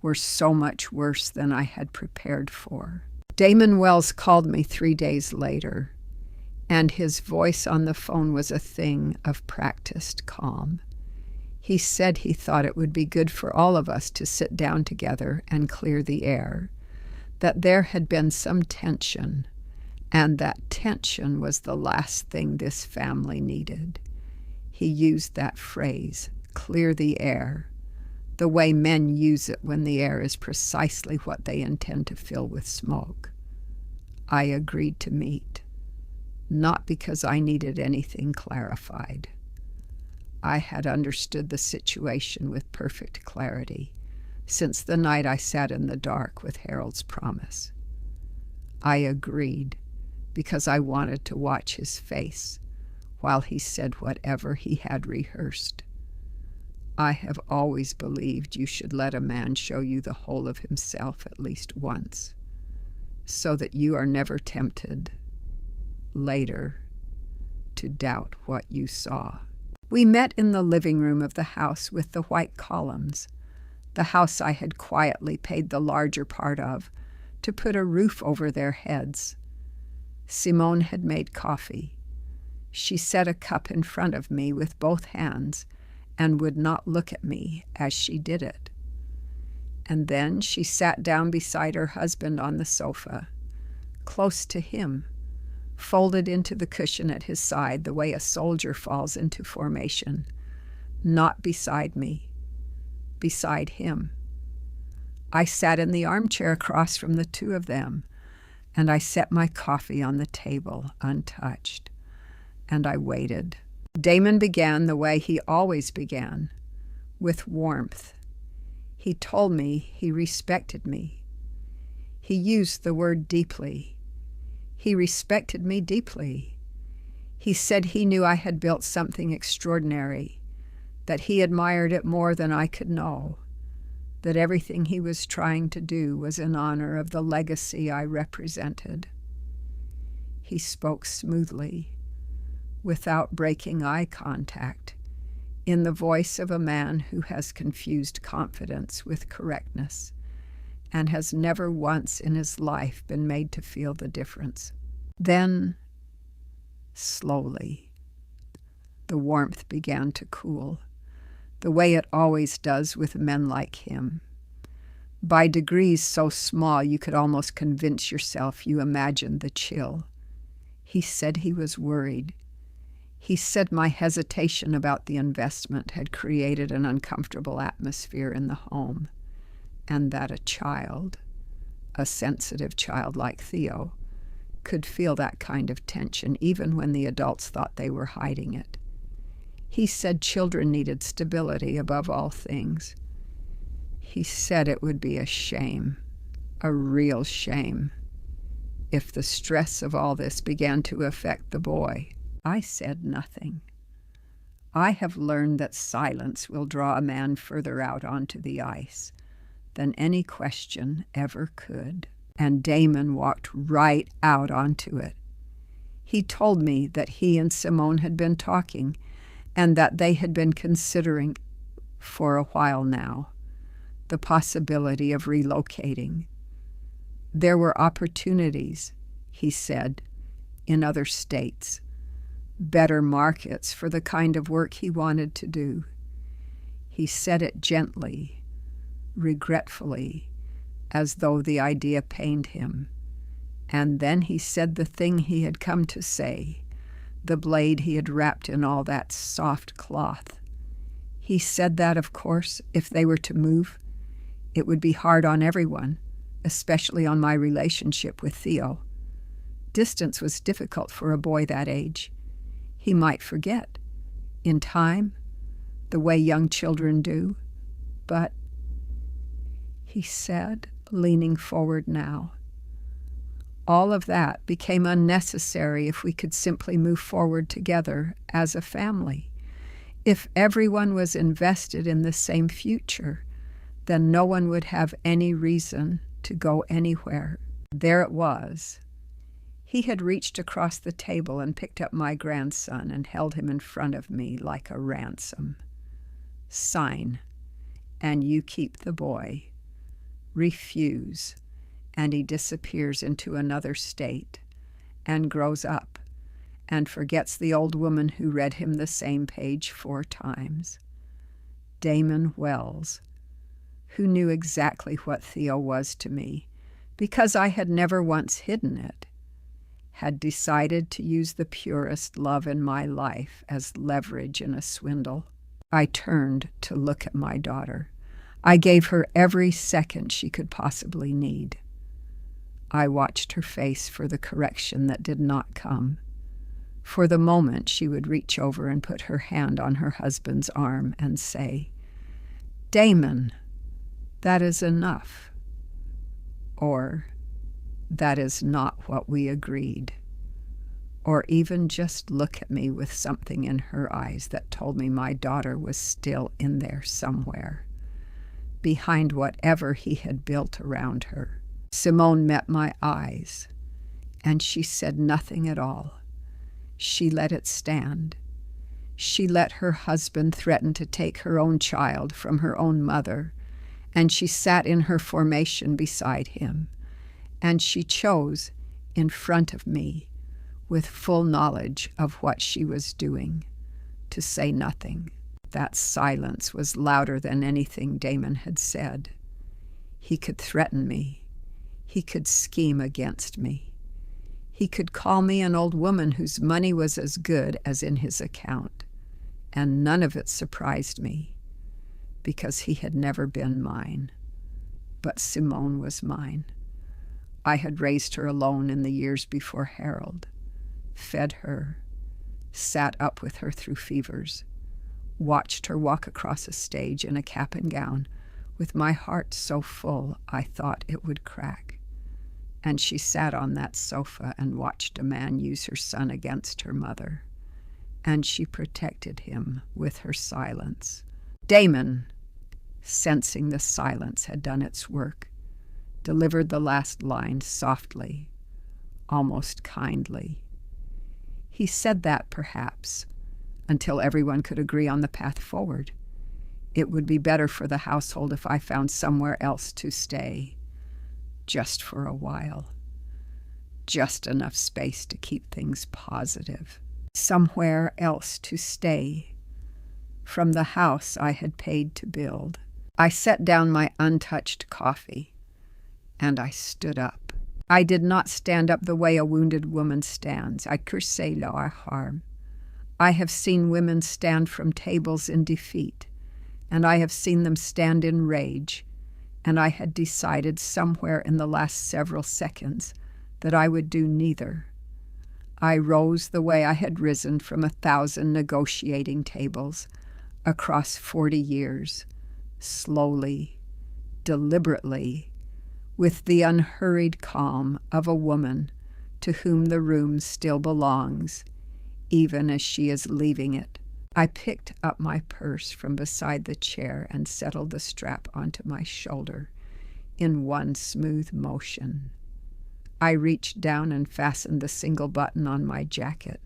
were so much worse than I had prepared for. Damon Wells called me 3 days later, and his voice on the phone was a thing of practiced calm. He said he thought it would be good for all of us to sit down together and clear the air, that there had been some tension, and that tension was the last thing this family needed. He used that phrase, clear the air, the way men use it when the air is precisely what they intend to fill with smoke. I agreed to meet, not because I needed anything clarified. I had understood the situation with perfect clarity since the night I sat in the dark with Harold's promise. I agreed because I wanted to watch his face while he said whatever he had rehearsed. I have always believed you should let a man show you the whole of himself at least once, so that you are never tempted, later, to doubt what you saw. We met in the living room of the house with the white columns, the house I had quietly paid the larger part of, to put a roof over their heads. Simone had made coffee. She set a cup in front of me with both hands and would not look at me as she did it. And then she sat down beside her husband on the sofa, close to him, folded into the cushion at his side the way a soldier falls into formation, not beside me, beside him. I sat in the armchair across from the two of them, and I set my coffee on the table untouched, and I waited. Damon began the way he always began, with warmth. He told me he respected me. He used the word deeply. He respected me deeply. He said he knew I had built something extraordinary, that he admired it more than I could know, that everything he was trying to do was in honor of the legacy I represented. He spoke smoothly, without breaking eye contact, in the voice of a man who has confused confidence with correctness and has never once in his life been made to feel the difference. Then, slowly, the warmth began to cool, the way it always does with men like him. By degrees so small you could almost convince yourself you imagined the chill. He said he was worried. He said my hesitation about the investment had created an uncomfortable atmosphere in the home, and that a child, a sensitive child like Theo, could feel that kind of tension even when the adults thought they were hiding it. He said children needed stability above all things. He said it would be a shame, a real shame, if the stress of all this began to affect the boy. I said nothing. I have learned that silence will draw a man further out onto the ice than any question ever could. And Damon walked right out onto it. He told me that he and Simone had been talking and that they had been considering, for a while now, the possibility of relocating. There were opportunities, he said, in other states, better markets for the kind of work he wanted to do. He said it gently, regretfully, as though the idea pained him. And then he said the thing he had come to say, the blade he had wrapped in all that soft cloth. He said that, of course, if they were to move, it would be hard on everyone, especially on my relationship with Theo. Distance was difficult for a boy that age. He might forget, in time, the way young children do, but, he said, leaning forward now, all of that became unnecessary if we could simply move forward together as a family. If everyone was invested in the same future, then no one would have any reason to go anywhere. There it was. He had reached across the table and picked up my grandson and held him in front of me like a ransom. Sign, and you keep the boy. Refuse, and he disappears into another state and grows up and forgets the old woman who read him the same page 4 times. Damon Wells, who knew exactly what Theo was to me, because I had never once hidden it, had decided to use the purest love in my life as leverage in a swindle. I turned to look at my daughter. I gave her every second she could possibly need. I watched her face for the correction that did not come. For the moment, she would reach over and put her hand on her husband's arm and say, "Damon, that is enough." Or, "That is not what we agreed." Or even just look at me with something in her eyes that told me my daughter was still in there somewhere, behind whatever he had built around her. Simone met my eyes, and she said nothing at all. She let it stand. She let her husband threaten to take her own child from her own mother, and she sat in her formation beside him, and she chose in front of me, with full knowledge of what she was doing, to say nothing. That silence was louder than anything Damon had said. He could threaten me. He could scheme against me. He could call me an old woman whose money was as good as in his account, and none of it surprised me, because he had never been mine. But Simone was mine. I had raised her alone in the years before Harold, fed her, sat up with her through fevers, watched her walk across a stage in a cap and gown, with my heart so full I thought it would crack. And she sat on that sofa and watched a man use her son against her mother, and she protected him with her silence. Damon, sensing the silence had done its work, delivered the last line softly, almost kindly. He said that, perhaps, until everyone could agree on the path forward. It would be better for the household if I found somewhere else to stay, just for a while. Just enough space to keep things positive. Somewhere else to stay from the house I had paid to build. I set down my untouched coffee, and I stood up. I did not stand up the way a wounded woman stands. I cursais leur harm. I have seen women stand from tables in defeat, and I have seen them stand in rage, and I had decided somewhere in the last several seconds that I would do neither. I rose the way I had risen from 1,000 negotiating tables across 40 years, slowly, deliberately, with the unhurried calm of a woman to whom the room still belongs, even as she is leaving it. I picked up my purse from beside the chair and settled the strap onto my shoulder in one smooth motion. I reached down and fastened the single button on my jacket,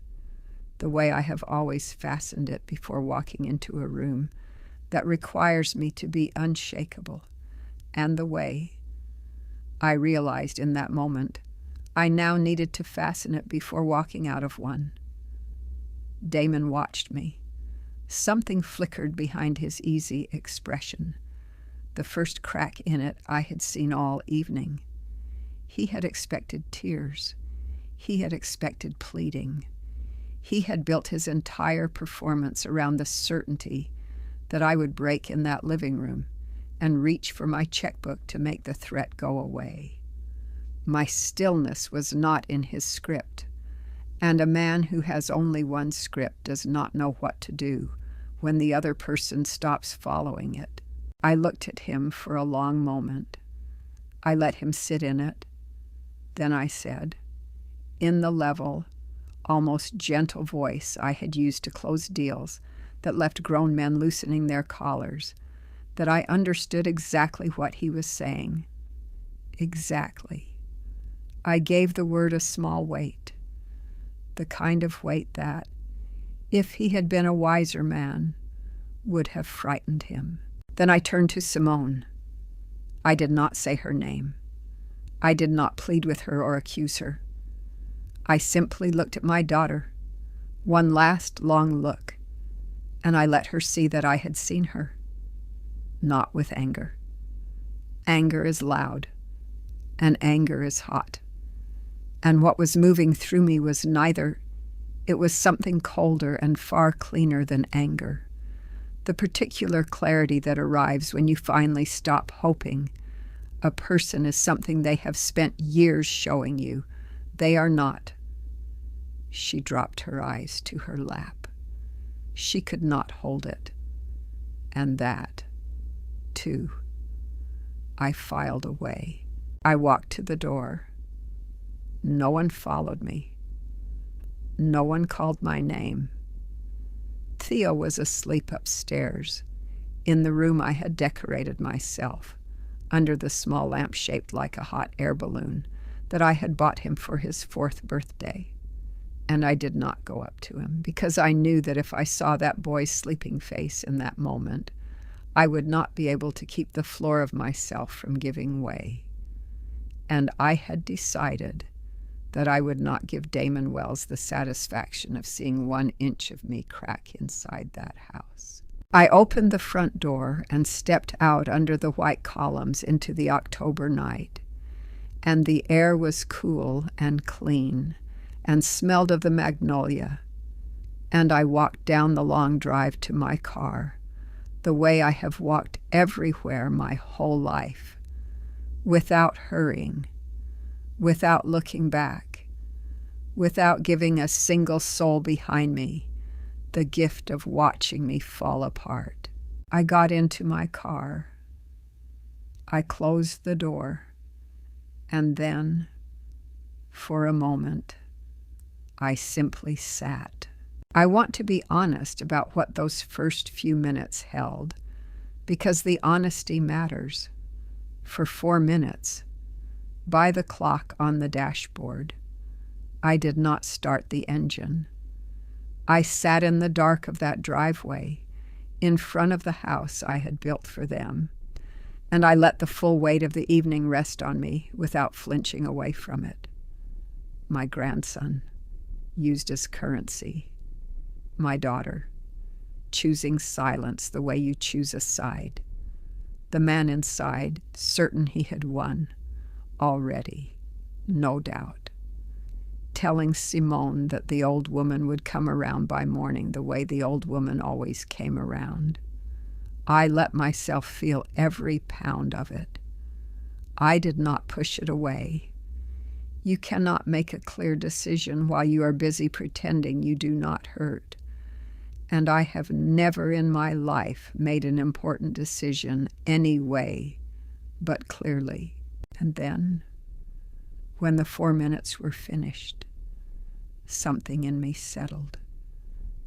the way I have always fastened it before walking into a room that requires me to be unshakable, and the way, I realized in that moment, I now needed to fasten it before walking out of one. Damon watched me, Something flickered behind his easy expression, the first crack in it I had seen all evening. He had expected tears. He had expected pleading. He had built his entire performance around the certainty that I would break in that living room and reach for my checkbook to make the threat go away. My stillness was not in his script, and a man who has only one script does not know what to do when the other person stops following it. I looked at him for a long moment. I let him sit in it. Then I said, in the level, almost gentle voice I had used to close deals that left grown men loosening their collars, that I understood exactly what he was saying. Exactly. I gave the word a small weight, the kind of weight that, if he had been a wiser man, would have frightened him. Then I turned to Simone. I did not say her name. I did not plead with her or accuse her. I simply looked at my daughter, one last long look, and I let her see that I had seen her. Not with anger. Anger is loud, and anger is hot. And what was moving through me was neither. It was something colder and far cleaner than anger. The particular clarity that arrives when you finally stop hoping a person is something they have spent years showing you they are not. She dropped her eyes to her lap. She could not hold it. And that, too. I filed away. I walked to the door. No one followed me. No one called my name. Theo was asleep upstairs, in the room I had decorated myself, under the small lamp shaped like a hot air balloon that I had bought him for his 4th birthday. And I did not go up to him, because I knew that if I saw that boy's sleeping face in that moment, I would not be able to keep the floor of myself from giving way. And I had decided that I would not give Damon Wells the satisfaction of seeing 1 inch of me crack inside that house. I opened the front door and stepped out under the white columns into the October night, and the air was cool and clean and smelled of the magnolia, and I walked down the long drive to my car, the way I have walked everywhere my whole life, without hurrying, without looking back, without giving a single soul behind me the gift of watching me fall apart. I got into my car. I closed the door, and then, for a moment, I simply sat. I want to be honest about what those first few minutes held, because the honesty matters. For 4 minutes, by the clock on the dashboard, I did not start the engine. I sat in the dark of that driveway, in front of the house I had built for them, and I let the full weight of the evening rest on me without flinching away from it. My grandson, used as currency. My daughter, choosing silence the way you choose a side. The man inside, certain he had won, already, no doubt. Telling Simone that the old woman would come around by morning the way the old woman always came around. I let myself feel every pound of it. I did not push it away. You cannot make a clear decision while you are busy pretending you do not hurt. And I have never in my life made an important decision any way but clearly. And then, when the 4 minutes were finished, something in me settled.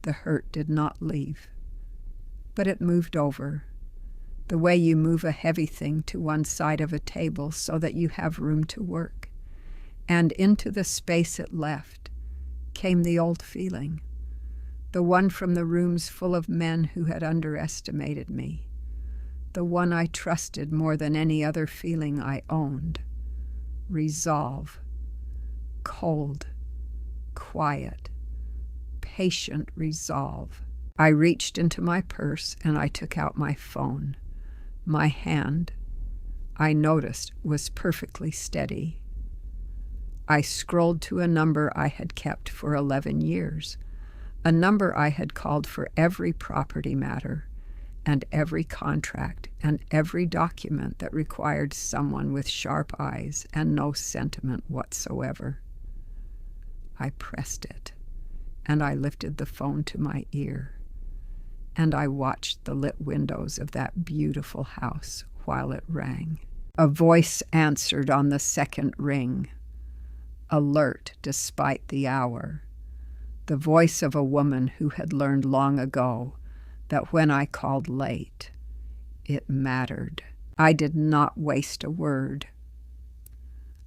The hurt did not leave, but it moved over, the way you move a heavy thing to one side of a table so that you have room to work. And into the space it left came the old feeling, the one from the rooms full of men who had underestimated me, the one I trusted more than any other feeling I owned. Resolve, cold, quiet, patient resolve. I reached into my purse and I took out my phone. My hand, I noticed, was perfectly steady. I scrolled to a number I had kept for 11 years, a number I had called for every property matter and every contract and every document that required someone with sharp eyes and no sentiment whatsoever. I pressed it, and I lifted the phone to my ear, and I watched the lit windows of that beautiful house while it rang. A voice answered on the second ring, alert despite the hour, the voice of a woman who had learned long ago that when I called late, it mattered. I did not waste a word.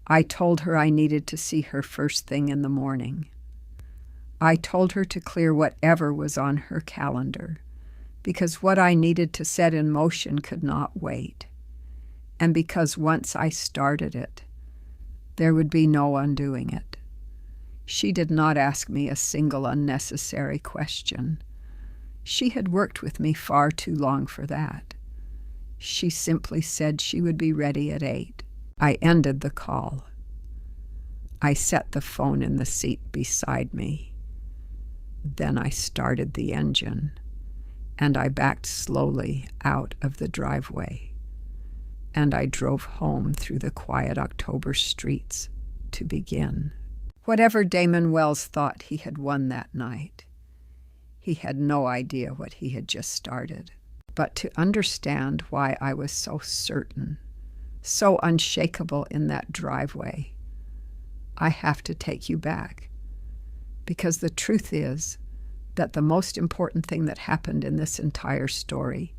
I told her I needed to see her first thing in the morning. I told her to clear whatever was on her calendar, because what I needed to set in motion could not wait, and because once I started it, there would be no undoing it. She did not ask me a single unnecessary question. She had worked with me far too long for that. She simply said she would be ready at 8. I ended the call. I set the phone in the seat beside me. Then I started the engine, and I backed slowly out of the driveway, and I drove home through the quiet October streets to begin. Whatever Damon Wells thought he had won that night, he had no idea what he had just started. But to understand why I was so certain, so unshakable in that driveway, I have to take you back. Because the truth is that the most important thing that happened in this entire story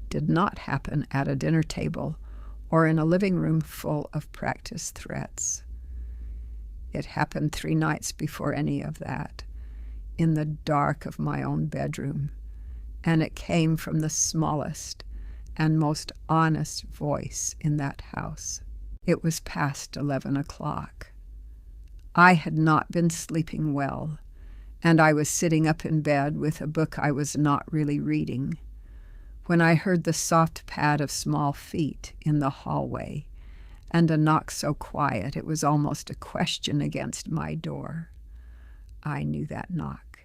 did not happen at a dinner table or in a living room full of practice threats. It happened 3 nights before any of that, in the dark of my own bedroom, and it came from the smallest and most honest voice in that house. It was past 11 o'clock. I had not been sleeping well, and I was sitting up in bed with a book I was not really reading, when I heard the soft pad of small feet in the hallway and a knock so quiet it was almost a question against my door. I knew that knock.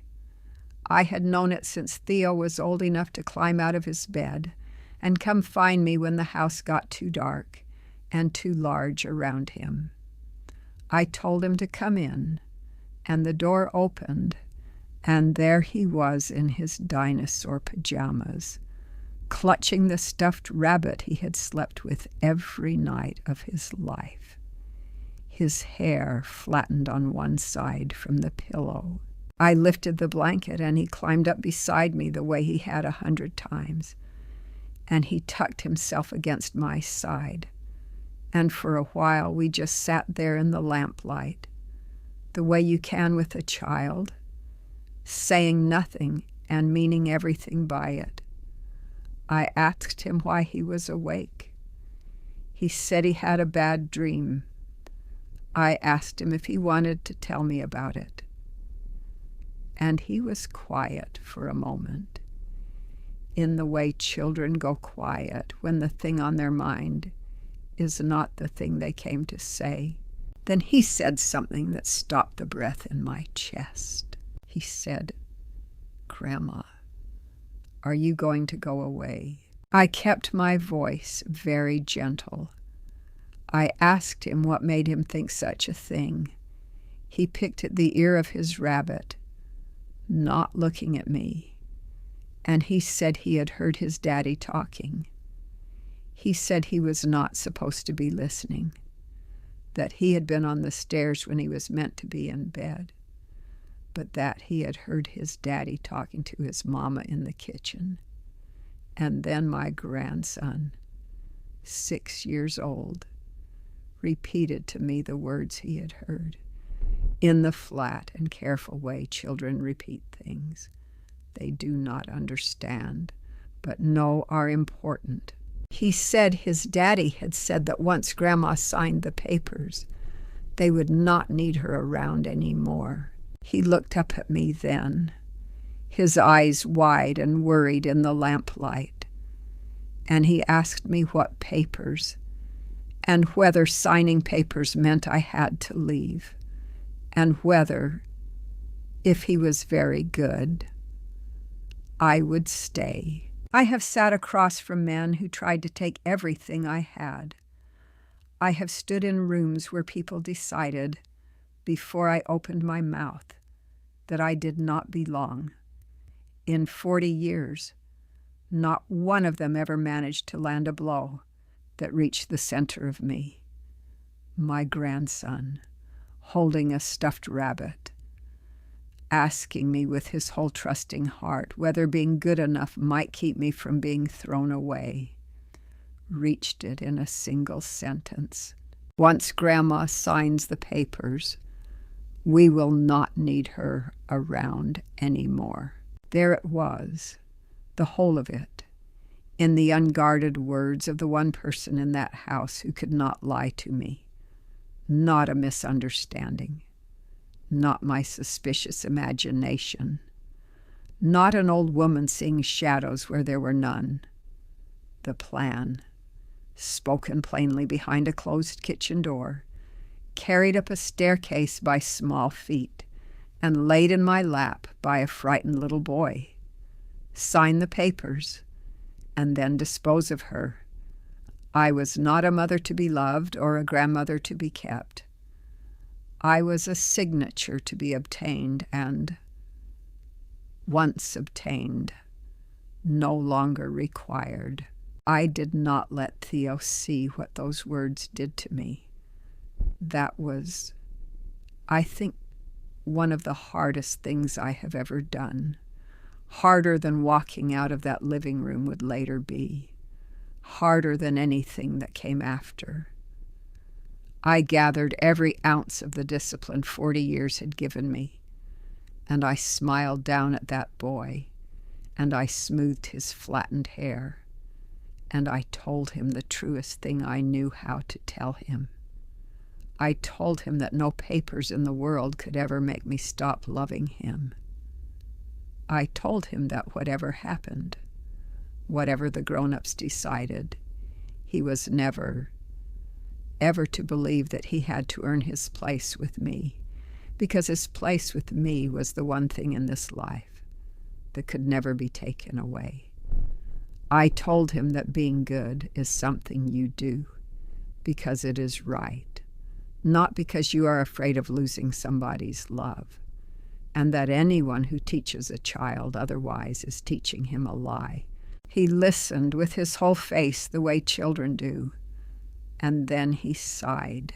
I had known it since Theo was old enough to climb out of his bed and come find me when the house got too dark and too large around him. I told him to come in, and the door opened, and there he was in his dinosaur pajamas, clutching the stuffed rabbit he had slept with every night of his life, his hair flattened on one side from the pillow. I lifted the blanket, and he climbed up beside me the way he had 100 times, and he tucked himself against my side, and for a while we just sat there in the lamplight, the way you can with a child, saying nothing and meaning everything by it. I asked him why he was awake. He said he had a bad dream. I asked him if he wanted to tell me about it. And he was quiet for a moment, in the way children go quiet when the thing on their mind is not the thing they came to say. Then he said something that stopped the breath in my chest. He said, "Grandma, are you going to go away?" I kept my voice very gentle. I asked him what made him think such a thing. He picked at the ear of his rabbit, not looking at me, and he said he had heard his daddy talking. He said he was not supposed to be listening, that he had been on the stairs when he was meant to be in bed, but that he had heard his daddy talking to his mama in the kitchen. And then my grandson, 6 years old, repeated to me the words he had heard, in the flat and careful way children repeat things they do not understand, but know are important. He said his daddy had said that once Grandma signed the papers, they would not need her around anymore. He looked up at me then. his eyes wide and worried in the lamplight. And he asked me what papers, and whether signing papers meant I had to leave, and whether, if he was very good, I would stay. I have sat across from men who tried to take everything I had. I have stood in rooms where people decided, before I opened my mouth, that I did not belong. In 40 years, not one of them ever managed to land a blow that reached the center of me. My grandson, holding a stuffed rabbit, asking me with his whole trusting heart whether being good enough might keep me from being thrown away, reached it in a single sentence. Once Grandma signs the papers, we will not need her around anymore. There it was, the whole of it, in the unguarded words of the one person in that house who could not lie to me. Not a misunderstanding. Not my suspicious imagination. Not an old woman seeing shadows where there were none. The plan, spoken plainly behind a closed kitchen door, carried up a staircase by small feet, and laid in my lap by a frightened little boy. Sign the papers, and then dispose of her. I was not a mother to be loved or a grandmother to be kept. I was a signature to be obtained, and, once obtained, no longer required. I did not let Theo see what those words did to me. That was, I think, one of the hardest things I have ever done. Harder than walking out of that living room would later be. Harder than anything that came after. I gathered every ounce of the discipline 40 years had given me, and I smiled down at that boy, and I smoothed his flattened hair, and I told him the truest thing I knew how to tell him. I told him that no papers in the world could ever make me stop loving him. I told him that whatever happened, whatever the grown-ups decided, he was never, ever to believe that he had to earn his place with me, because his place with me was the one thing in this life that could never be taken away. I told him that being good is something you do because it is right, not because you are afraid of losing somebody's love, and that anyone who teaches a child otherwise is teaching him a lie. He listened with his whole face the way children do, and then he sighed.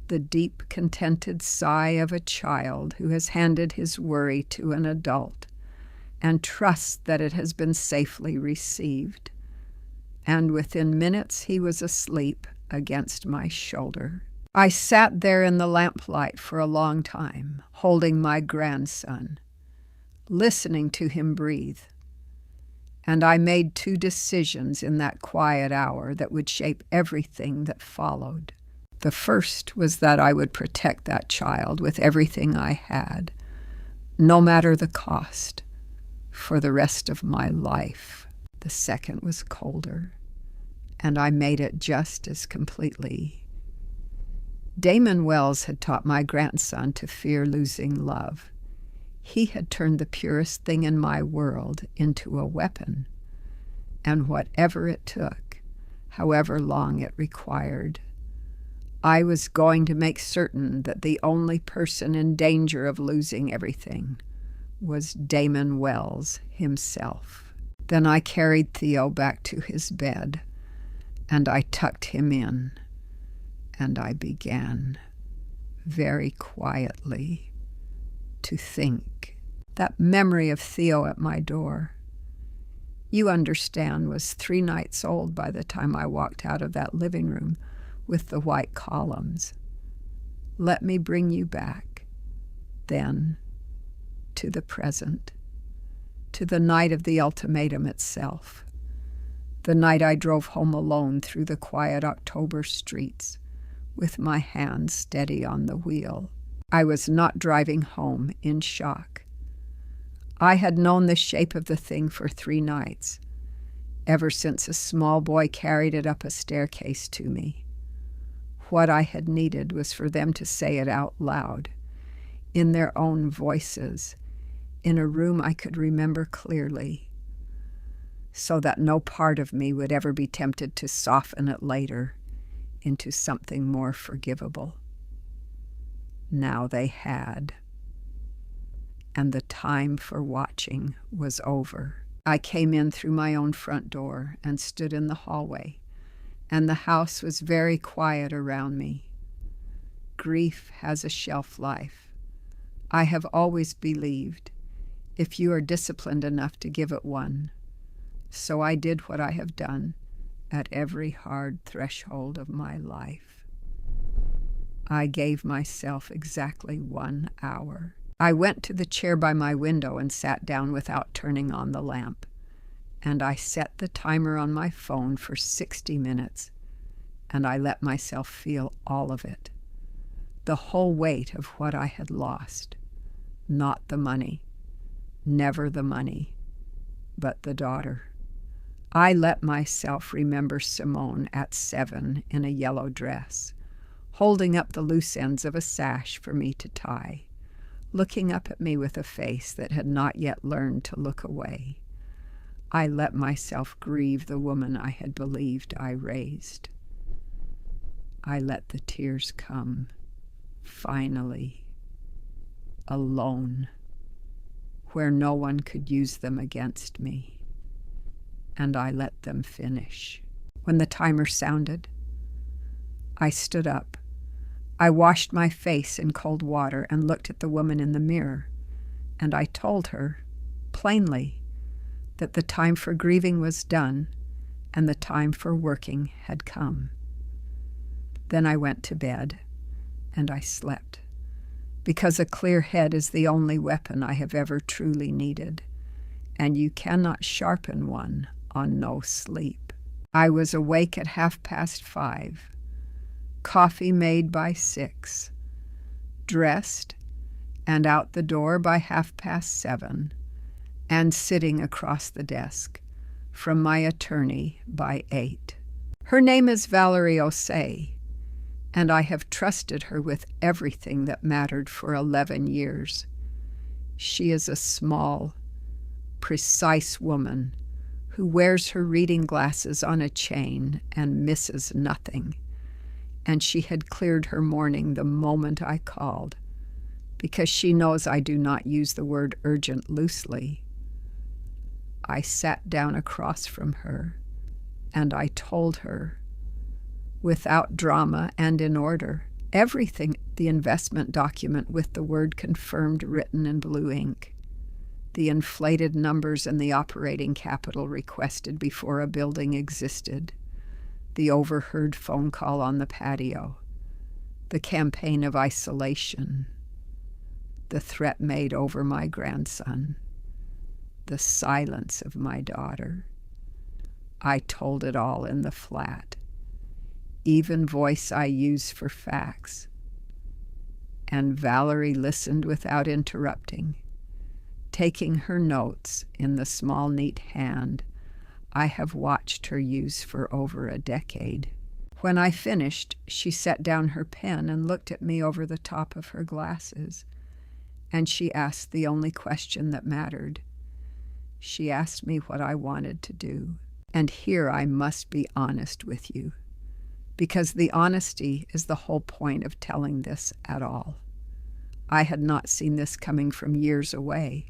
The deep, contented sigh of a child who has handed his worry to an adult and trusts that it has been safely received. And within minutes he was asleep against my shoulder. I sat there in the lamplight for a long time, holding my grandson, listening to him breathe. And I made 2 decisions in that quiet hour that would shape everything that followed. The first was that I would protect that child with everything I had, no matter the cost, for the rest of my life. The second was colder, and I made it just as completely. Damon Wells had taught my grandson to fear losing love. He had turned the purest thing in my world into a weapon, and whatever it took, however long it required, I was going to make certain that the only person in danger of losing everything was Damon Wells himself. Then I carried Theo back to his bed, and I tucked him in, and I began, very quietly, to think. That memory of Theo at my door, you understand, was 3 nights old by the time I walked out of that living room with the white columns. Let me bring you back, then, to the present, to the night of the ultimatum itself, the night I drove home alone through the quiet October streets, with my hand steady on the wheel. I was not driving home in shock. I had known the shape of the thing for 3 nights, ever since a small boy carried it up a staircase to me. What I had needed was for them to say it out loud, in their own voices, in a room I could remember clearly, so that no part of me would ever be tempted to soften it later into something more forgivable. Now they had, and the time for watching was over. I came in through my own front door and stood in the hallway, and the house was very quiet around me. Grief has a shelf life. I have always believed, if you are disciplined enough to give it one. So I did what I have done at every hard threshold of my life. I gave myself exactly 1 hour. I went to the chair by my window and sat down without turning on the lamp, and I set the timer on my phone for 60 minutes, and I let myself feel all of it, the whole weight of what I had lost. Not the money, never the money, but the daughter. I let myself remember Simone at 7 in a yellow dress, holding up the loose ends of a sash for me to tie, looking up at me with a face that had not yet learned to look away. I let myself grieve the woman I had believed I raised. I let the tears come, finally, alone, where no one could use them against me. And I let them finish. When the timer sounded, I stood up. I washed my face in cold water and looked at the woman in the mirror, and I told her, plainly, that the time for grieving was done and the time for working had come. Then I went to bed, and I slept, because a clear head is the only weapon I have ever truly needed, and you cannot sharpen one on no sleep. I was awake at 5:30, coffee made by 6, dressed and out the door by 7:30, and sitting across the desk from my attorney by 8. Her name is Valerie Osei, and I have trusted her with everything that mattered for 11 years. She is a small, precise woman who wears her reading glasses on a chain and misses nothing, and she had cleared her morning the moment I called, because she knows I do not use the word urgent loosely. I sat down across from her, and I told her, without drama and in order, everything, the investment document with the word confirmed written in blue ink, the inflated numbers and the operating capital requested before a building existed, the overheard phone call on the patio, the campaign of isolation, the threat made over my grandson, the silence of my daughter. I told it all in the flat, even voice I use for facts. And Valerie listened without interrupting, taking her notes in the small, neat hand I have watched her use for over a decade. When I finished, she set down her pen and looked at me over the top of her glasses, and she asked the only question that mattered. She asked me what I wanted to do. And here I must be honest with you, because the honesty is the whole point of telling this at all. I had not seen this coming from years away.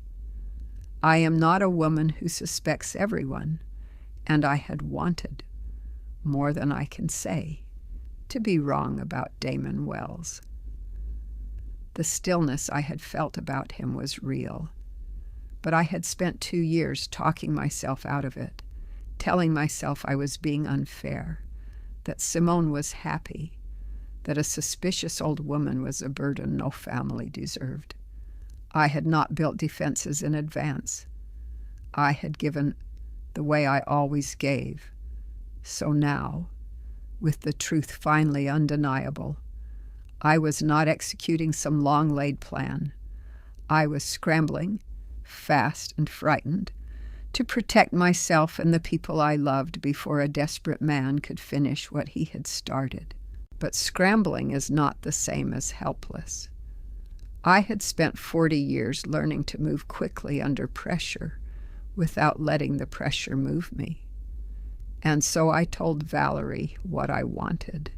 I am not a woman who suspects everyone, and I had wanted, more than I can say, to be wrong about Damon Wells. The stillness I had felt about him was real, but I had spent 2 years talking myself out of it, telling myself I was being unfair, that Simone was happy, that a suspicious old woman was a burden no family deserved. I had not built defenses in advance. I had given the way I always gave. So now, with the truth finally undeniable, I was not executing some long-laid plan. I was scrambling, fast and frightened, to protect myself and the people I loved before a desperate man could finish what he had started. But scrambling is not the same as helpless. I had spent 40 years learning to move quickly under pressure without letting the pressure move me. And so I told Valerie what I wanted,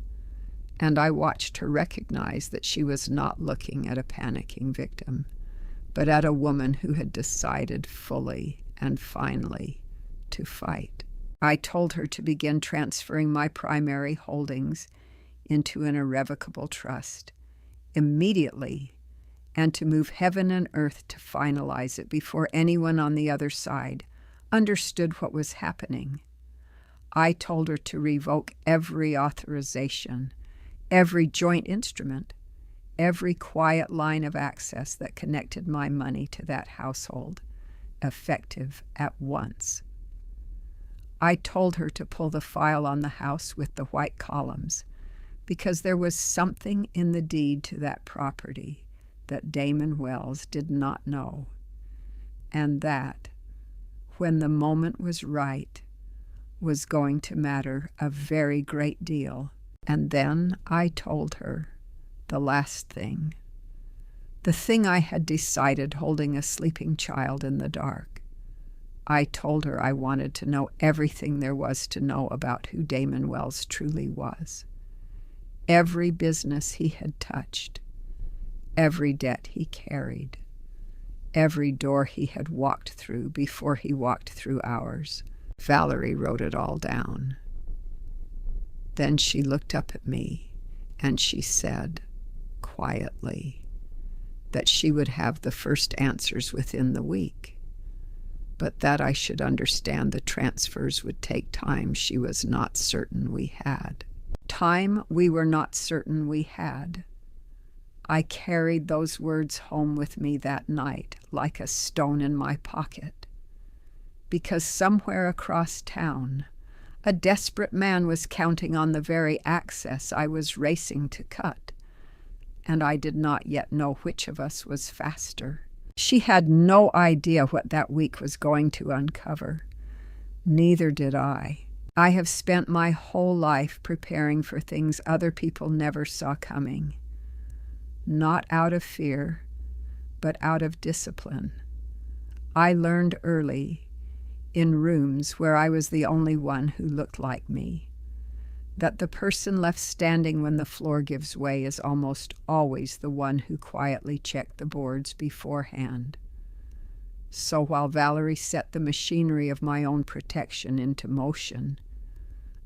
and I watched her recognize that she was not looking at a panicking victim, but at a woman who had decided fully and finally to fight. I told her to begin transferring my primary holdings into an irrevocable trust immediately, and to move heaven and earth to finalize it before anyone on the other side understood what was happening. I told her to revoke every authorization, every joint instrument, every quiet line of access that connected my money to that household, effective at once. I told her to pull the file on the house with the white columns, because there was something in the deed to that property that Damon Wells did not know, and that, when the moment was right, was going to matter a very great deal. And then I told her the last thing, the thing I had decided holding a sleeping child in the dark. I told her I wanted to know everything there was to know about who Damon Wells truly was. Every business he had touched, every debt he carried, every door he had walked through before he walked through ours. Valerie wrote it all down. Then she looked up at me and she said, quietly, that she would have the first answers within the week, but that I should understand the transfers would take time she was not certain we had. Time we were not certain we had. I carried those words home with me that night like a stone in my pocket, because somewhere across town, a desperate man was counting on the very access I was racing to cut, and I did not yet know which of us was faster. She had no idea what that week was going to uncover. Neither did I. I have spent my whole life preparing for things other people never saw coming. Not out of fear, but out of discipline. I learned early, in rooms where I was the only one who looked like me, that the person left standing when the floor gives way is almost always the one who quietly checked the boards beforehand. So while Valerie set the machinery of my own protection into motion,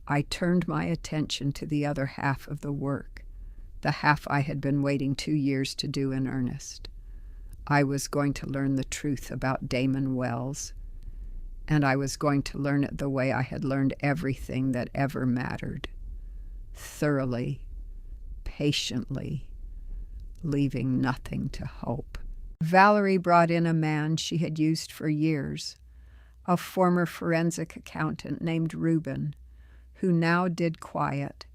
I turned my attention to the other half of the work, the half I had been waiting 2 years to do in earnest. I was going to learn the truth about Damon Wells, and I was going to learn it the way I had learned everything that ever mattered, thoroughly, patiently, leaving nothing to hope. Valerie brought in a man she had used for years, a former forensic accountant named Reuben, who now did quiet,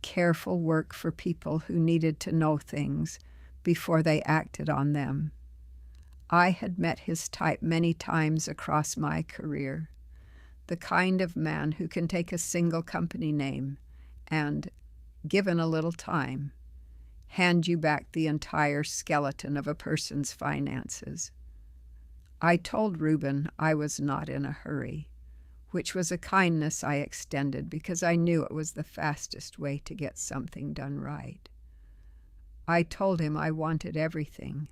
careful work for people who needed to know things before they acted on them. I had met his type many times across my career, the kind of man who can take a single company name and, given a little time, hand you back the entire skeleton of a person's finances. I told Reuben I was not in a hurry, which was a kindness I extended because I knew it was the fastest way to get something done right. I told him I wanted everything,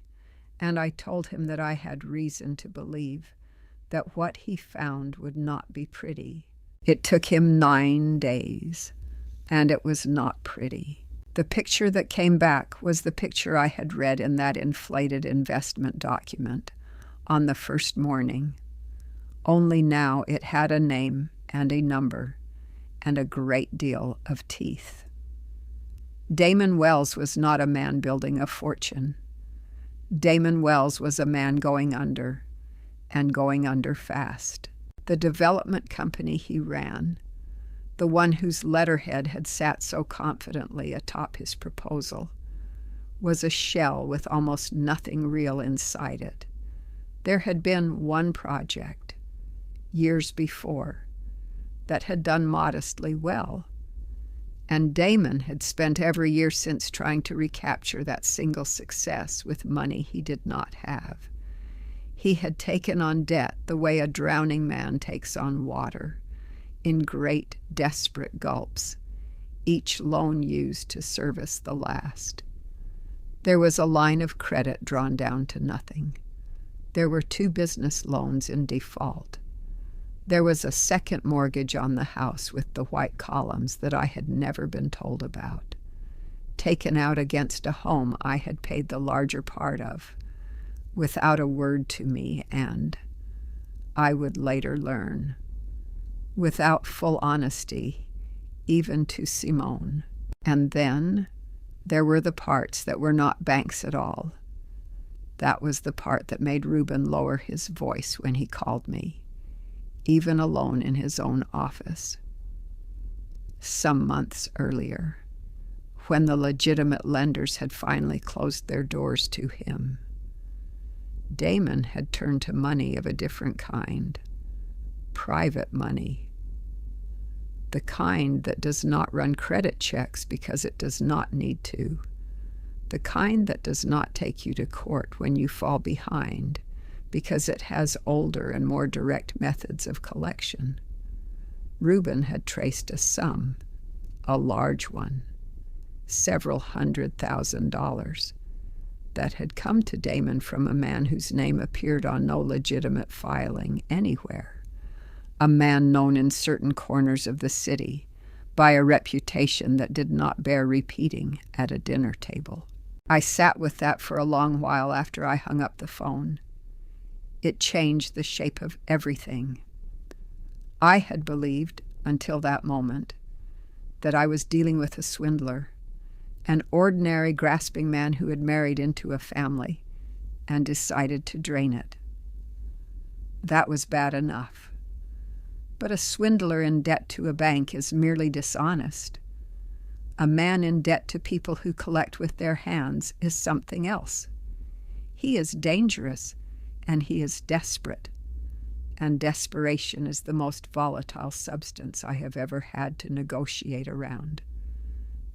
and I told him that I had reason to believe that what he found would not be pretty. It took him 9 days, and it was not pretty. The picture that came back was the picture I had read in that inflated investment document on the first morning. Only now it had a name and a number and a great deal of teeth. Damon Wells was not a man building a fortune. Damon Wells was a man going under, and going under fast. The development company he ran, the one whose letterhead had sat so confidently atop his proposal, was a shell with almost nothing real inside it. There had been one project, years before, that had done modestly well, and Damon had spent every year since trying to recapture that single success with money he did not have. He had taken on debt the way a drowning man takes on water, in great, desperate gulps, each loan used to service the last. There was a line of credit drawn down to nothing. There were 2 business loans in default. There was a second mortgage on the house with the white columns that I had never been told about, taken out against a home I had paid the larger part of, without a word to me, and, I would later learn, without full honesty, even to Simone. And then there were the parts that were not banks at all. That was the part that made Reuben lower his voice when he called me, even alone in his own office. Some months earlier, when the legitimate lenders had finally closed their doors to him, Damon had turned to money of a different kind, private money, the kind that does not run credit checks because it does not need to, the kind that does not take you to court when you fall behind because it has older and more direct methods of collection. Reuben had traced a sum, a large one, several $100,000, that had come to Damon from a man whose name appeared on no legitimate filing anywhere, a man known in certain corners of the city by a reputation that did not bear repeating at a dinner table. I sat with that for a long while after I hung up the phone. It changed the shape of everything. I had believed, until that moment, that I was dealing with a swindler, an ordinary grasping man who had married into a family and decided to drain it. That was bad enough. But a swindler in debt to a bank is merely dishonest. A man in debt to people who collect with their hands is something else. He is dangerous, and he is desperate. And desperation is the most volatile substance I have ever had to negotiate around,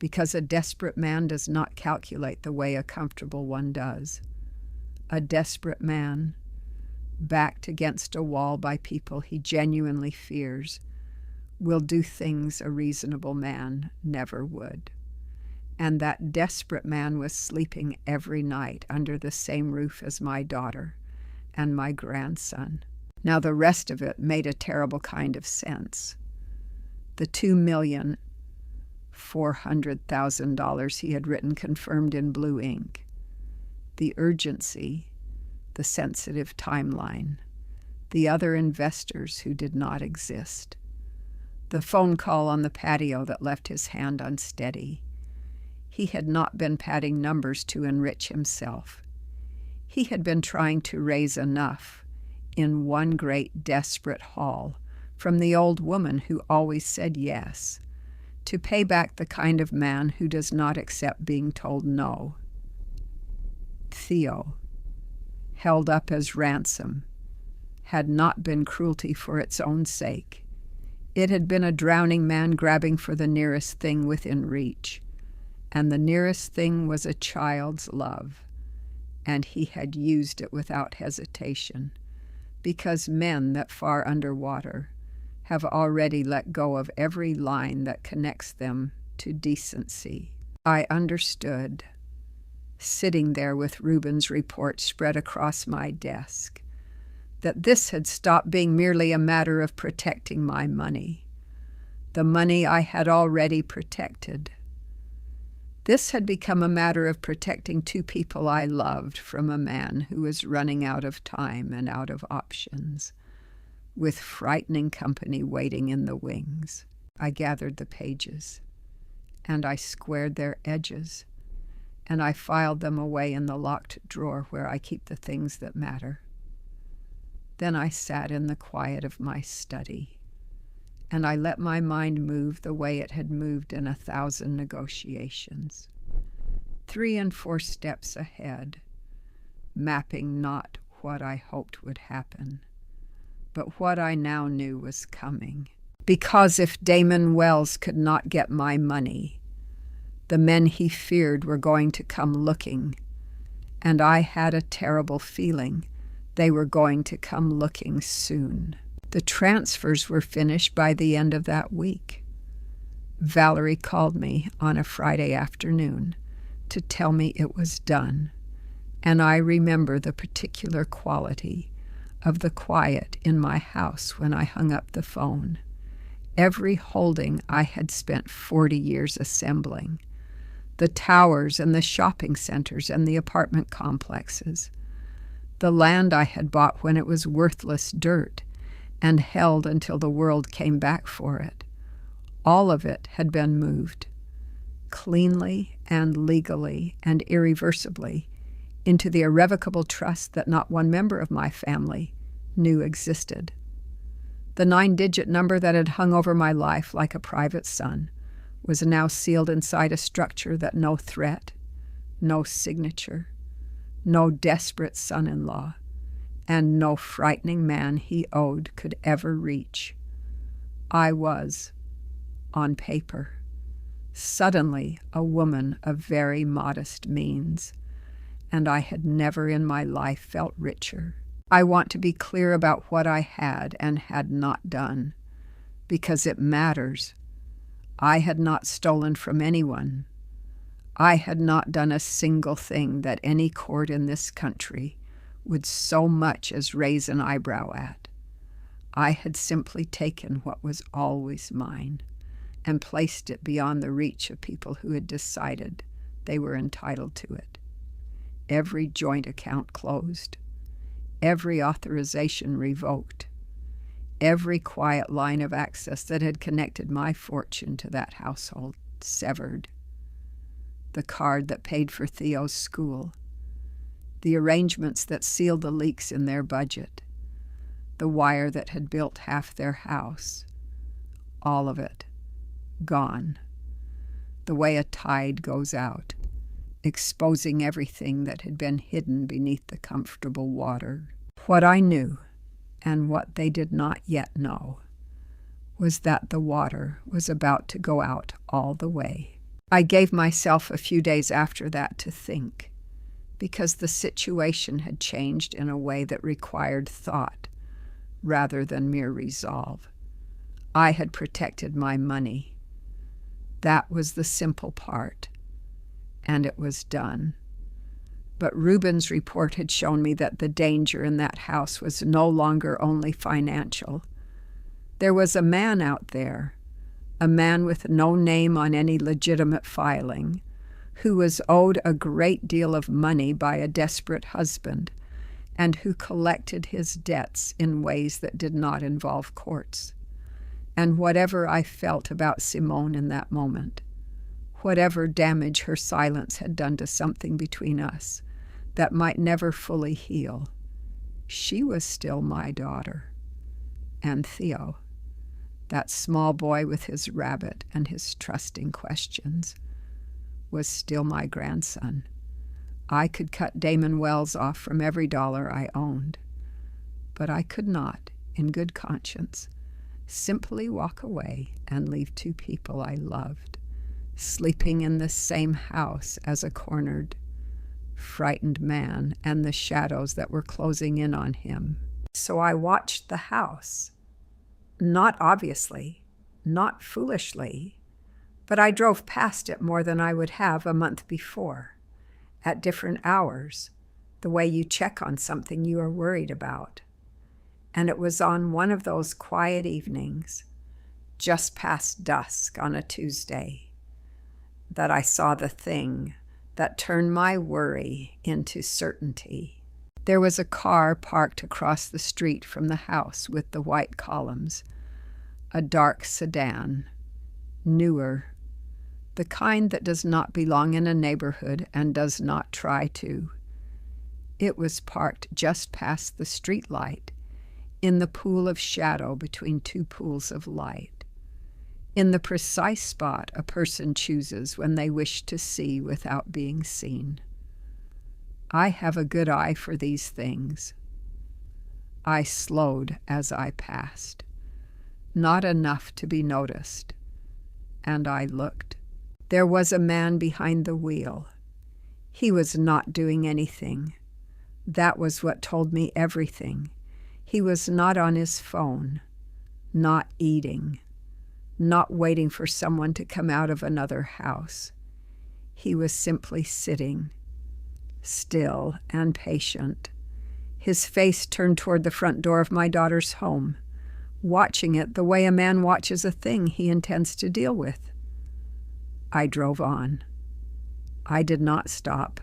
because a desperate man does not calculate the way a comfortable one does. A desperate man, backed against a wall by people he genuinely fears, will do things a reasonable man never would. And that desperate man was sleeping every night under the same roof as my daughter and my grandson. Now the rest of it made a terrible kind of sense. The $2,400,000 he had written confirmed in blue ink. The urgency, the sensitive timeline, the other investors who did not exist. The phone call on the patio that left his hand unsteady. He had not been padding numbers to enrich himself. He had been trying to raise enough in one great desperate haul from the old woman who always said yes, to pay back the kind of man who does not accept being told no. Theo, held up as ransom, had not been cruelty for its own sake. It had been a drowning man grabbing for the nearest thing within reach, and the nearest thing was a child's love, and he had used it without hesitation, because men that far underwater have already let go of every line that connects them to decency. I understood, sitting there with Reuben's report spread across my desk, that this had stopped being merely a matter of protecting my money, the money I had already protected. This had become a matter of protecting 2 people I loved from a man who was running out of time and out of options, with frightening company waiting in the wings. I gathered the pages, and I squared their edges, and I filed them away in the locked drawer where I keep the things that matter. Then I sat in the quiet of my study, and I let my mind move the way it had moved in 1,000 negotiations, 3 and 4 steps ahead, mapping not what I hoped would happen, but what I now knew was coming. Because if Damon Wells could not get my money, the men he feared were going to come looking, and I had a terrible feeling they were going to come looking soon. The transfers were finished by the end of that week. Valerie called me on a Friday afternoon to tell me it was done, and I remember the particular quality of the quiet in my house when I hung up the phone. Every holding I had spent 40 years assembling, the towers and the shopping centers and the apartment complexes, the land I had bought when it was worthless dirt and held until the world came back for it. All of it had been moved, cleanly and legally and irreversibly, into the irrevocable trust that not one member of my family knew existed. The 9-digit number that had hung over my life like a private son was now sealed inside a structure that no threat, no signature, no desperate son-in-law, and no frightening man he owed could ever reach. I was, on paper, suddenly a woman of very modest means, and I had never in my life felt richer. I want to be clear about what I had and had not done, because it matters. I had not stolen from anyone. I had not done a single thing that any court in this country would so much as raise an eyebrow at. I had simply taken what was always mine and placed it beyond the reach of people who had decided they were entitled to it. Every joint account closed, every authorization revoked, every quiet line of access that had connected my fortune to that household severed. The card that paid for Theo's school, the arrangements that sealed the leaks in their budget, the wire that had built half their house, all of it gone, the way a tide goes out, exposing everything that had been hidden beneath the comfortable water. What I knew, and what they did not yet know, was that the water was about to go out all the way. I gave myself a few days after that to think, because the situation had changed in a way that required thought rather than mere resolve. I had protected my money. That was the simple part, and it was done. But Reuben's report had shown me that the danger in that house was no longer only financial. There was a man out there, a man with no name on any legitimate filing, who was owed a great deal of money by a desperate husband, and who collected his debts in ways that did not involve courts. And whatever I felt about Simone in that moment, whatever damage her silence had done to something between us that might never fully heal, she was still my daughter. And Theo, that small boy with his rabbit and his trusting questions, was still my grandson. I could cut Damon Wells off from every dollar I owned, but I could not, in good conscience, simply walk away and leave two people I loved, sleeping in the same house as a cornered, frightened man and the shadows that were closing in on him. So I watched the house, not obviously, not foolishly, but I drove past it more than I would have a month before, at different hours, the way you check on something you are worried about. And it was on one of those quiet evenings, just past dusk on a Tuesday, that I saw the thing that turned my worry into certainty. There was a car parked across the street from the house with the white columns, a dark sedan, newer, the kind that does not belong in a neighborhood and does not try to. It was parked just past the street light, in the pool of shadow between two pools of light, in the precise spot a person chooses when they wish to see without being seen. I have a good eye for these things. I slowed as I passed, not enough to be noticed, and I looked. There was a man behind the wheel. He was not doing anything. That was what told me everything. He was not on his phone, not eating, not waiting for someone to come out of another house. He was simply sitting, still and patient, his face turned toward the front door of my daughter's home, watching it the way a man watches a thing he intends to deal with. I drove on. I did not stop.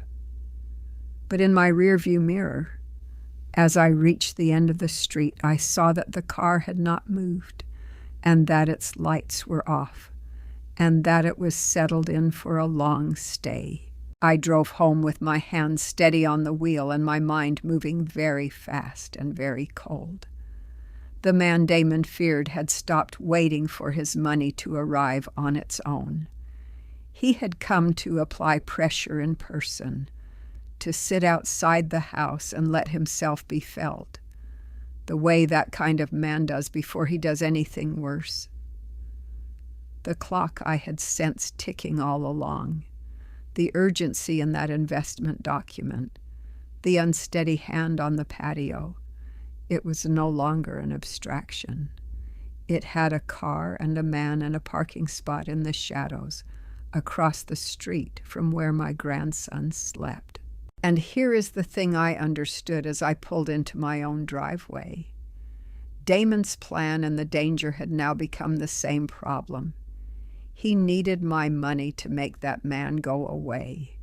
But in my rearview mirror, as I reached the end of the street, I saw that the car had not moved, and that its lights were off, and that it was settled in for a long stay. I drove home with my hands steady on the wheel and my mind moving very fast and very cold. The man Damon feared had stopped waiting for his money to arrive on its own. He had come to apply pressure in person, to sit outside the house and let himself be felt, the way that kind of man does before he does anything worse. The clock I had sensed ticking all along, the urgency in that investment document, the unsteady hand on the patio, it was no longer an abstraction. It had a car and a man and a parking spot in the shadows across the street from where my grandson slept. And here is the thing I understood as I pulled into my own driveway. Damon's plan and the danger had now become the same problem. He needed my money to make that man go away.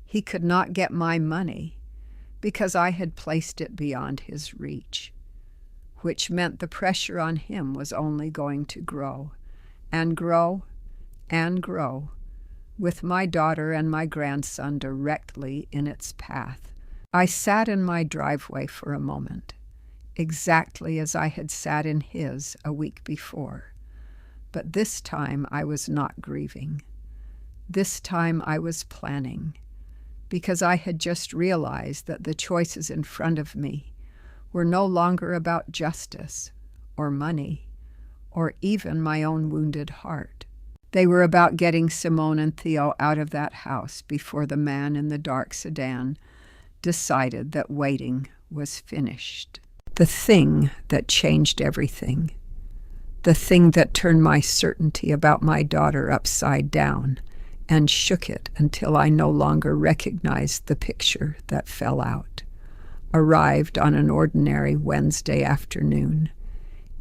He could not get my money because I had placed it beyond his reach, which meant the pressure on him was only going to grow and grow and grow, with my daughter and my grandson directly in its path. I sat in my driveway for a moment, exactly as I had sat in his a week before. But this time I was not grieving. This time I was planning, because I had just realized that the choices in front of me were no longer about justice or money or even my own wounded heart. They were about getting Simone and Theo out of that house before the man in the dark sedan decided that waiting was finished. The thing that changed everything, the thing that turned my certainty about my daughter upside down and shook it until I no longer recognized the picture that fell out, arrived on an ordinary Wednesday afternoon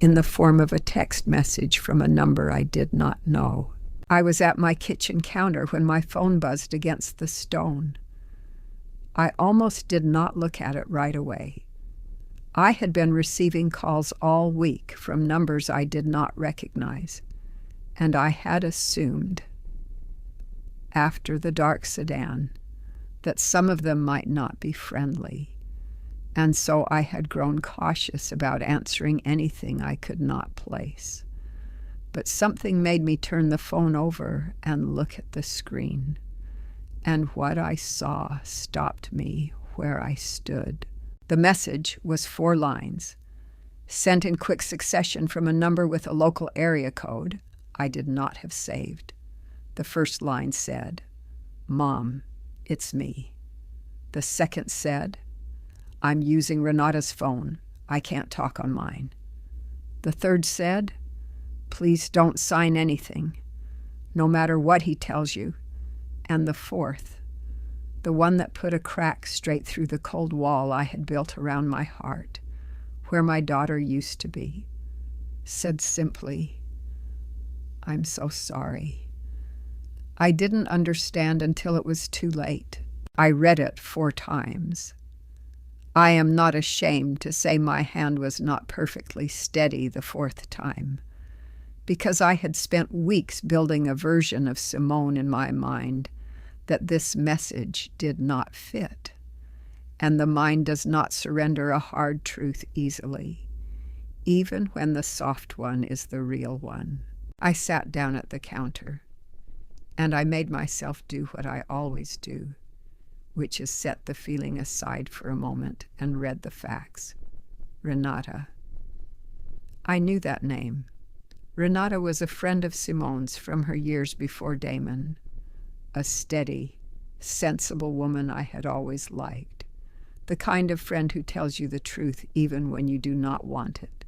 in the form of a text message from a number I did not know. I was at my kitchen counter when my phone buzzed against the stone. I almost did not look at it right away. I had been receiving calls all week from numbers I did not recognize, and I had assumed, after the dark sedan, that some of them might not be friendly, and so I had grown cautious about answering anything I could not place. But something made me turn the phone over and look at the screen, and what I saw stopped me where I stood. The message was 4 lines, sent in quick succession from a number with a local area code I did not have saved. The first line said, "Mom, it's me." The second said, "I'm using Renata's phone. I can't talk on mine." The third said, "Please don't sign anything, no matter what he tells you." And the fourth, the one that put a crack straight through the cold wall I had built around my heart, where my daughter used to be, said simply, "I'm so sorry." I didn't understand until it was too late. I read it 4 times. I am not ashamed to say my hand was not perfectly steady the 4th time, because I had spent weeks building a version of Simone in my mind that this message did not fit, and the mind does not surrender a hard truth easily, even when the soft one is the real one. I sat down at the counter, and I made myself do what I always do, which is set the feeling aside for a moment and read the facts. Renata. I knew that name. Renata was a friend of Simone's from her years before Damon, a steady, sensible woman I had always liked, the kind of friend who tells you the truth even when you do not want it.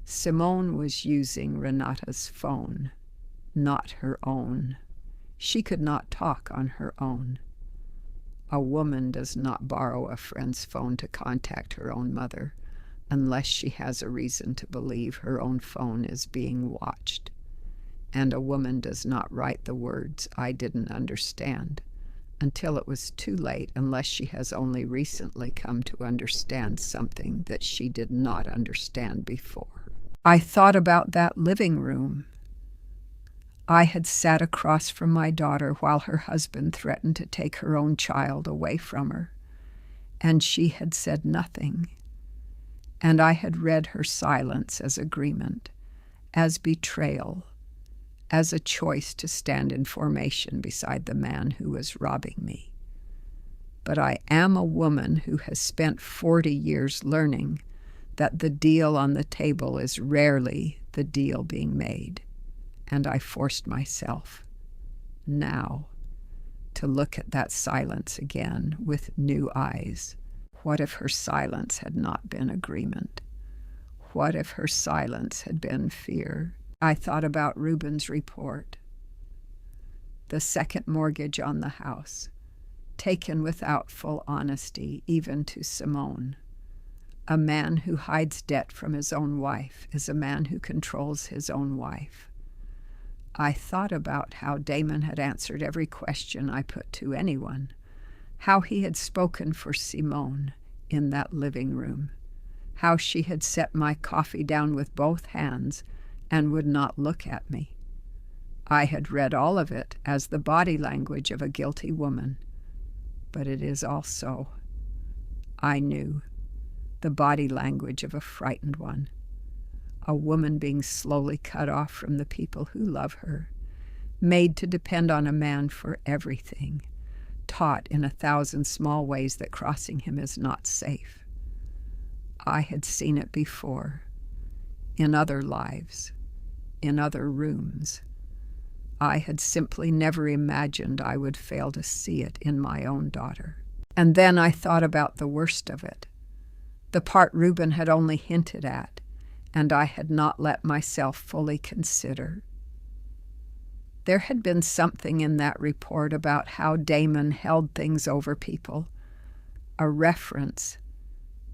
Simone was using Renata's phone, not her own. She could not talk on her own. A woman does not borrow a friend's phone to contact her own mother unless she has a reason to believe her own phone is being watched. And a woman does not write the words "I didn't understand" until it was too late, unless she has only recently come to understand something that she did not understand before. I thought about that living room. I had sat across from my daughter while her husband threatened to take her own child away from her, and she had said nothing. And I had read her silence as agreement, as betrayal, as a choice to stand in formation beside the man who was robbing me. But I am a woman who has spent 40 years learning that the deal on the table is rarely the deal being made. And I forced myself, now, to look at that silence again with new eyes. What if her silence had not been agreement? What if her silence had been fear? I thought about Reuben's report. The second mortgage on the house, taken without full honesty, even to Simone. A man who hides debt from his own wife is a man who controls his own wife. I thought about how Damon had answered every question I put to anyone, how he had spoken for Simone in that living room, how she had set my coffee down with both hands and would not look at me. I had read all of it as the body language of a guilty woman, but it is also, I knew, the body language of a frightened one, a woman being slowly cut off from the people who love her, made to depend on a man for everything, taught in 1,000 small ways that crossing him is not safe. I had seen it before, in other lives, in other rooms. I had simply never imagined I would fail to see it in my own daughter. And then I thought about the worst of it, the part Reuben had only hinted at, and I had not let myself fully consider. There had been something in that report about how Damon held things over people, a reference,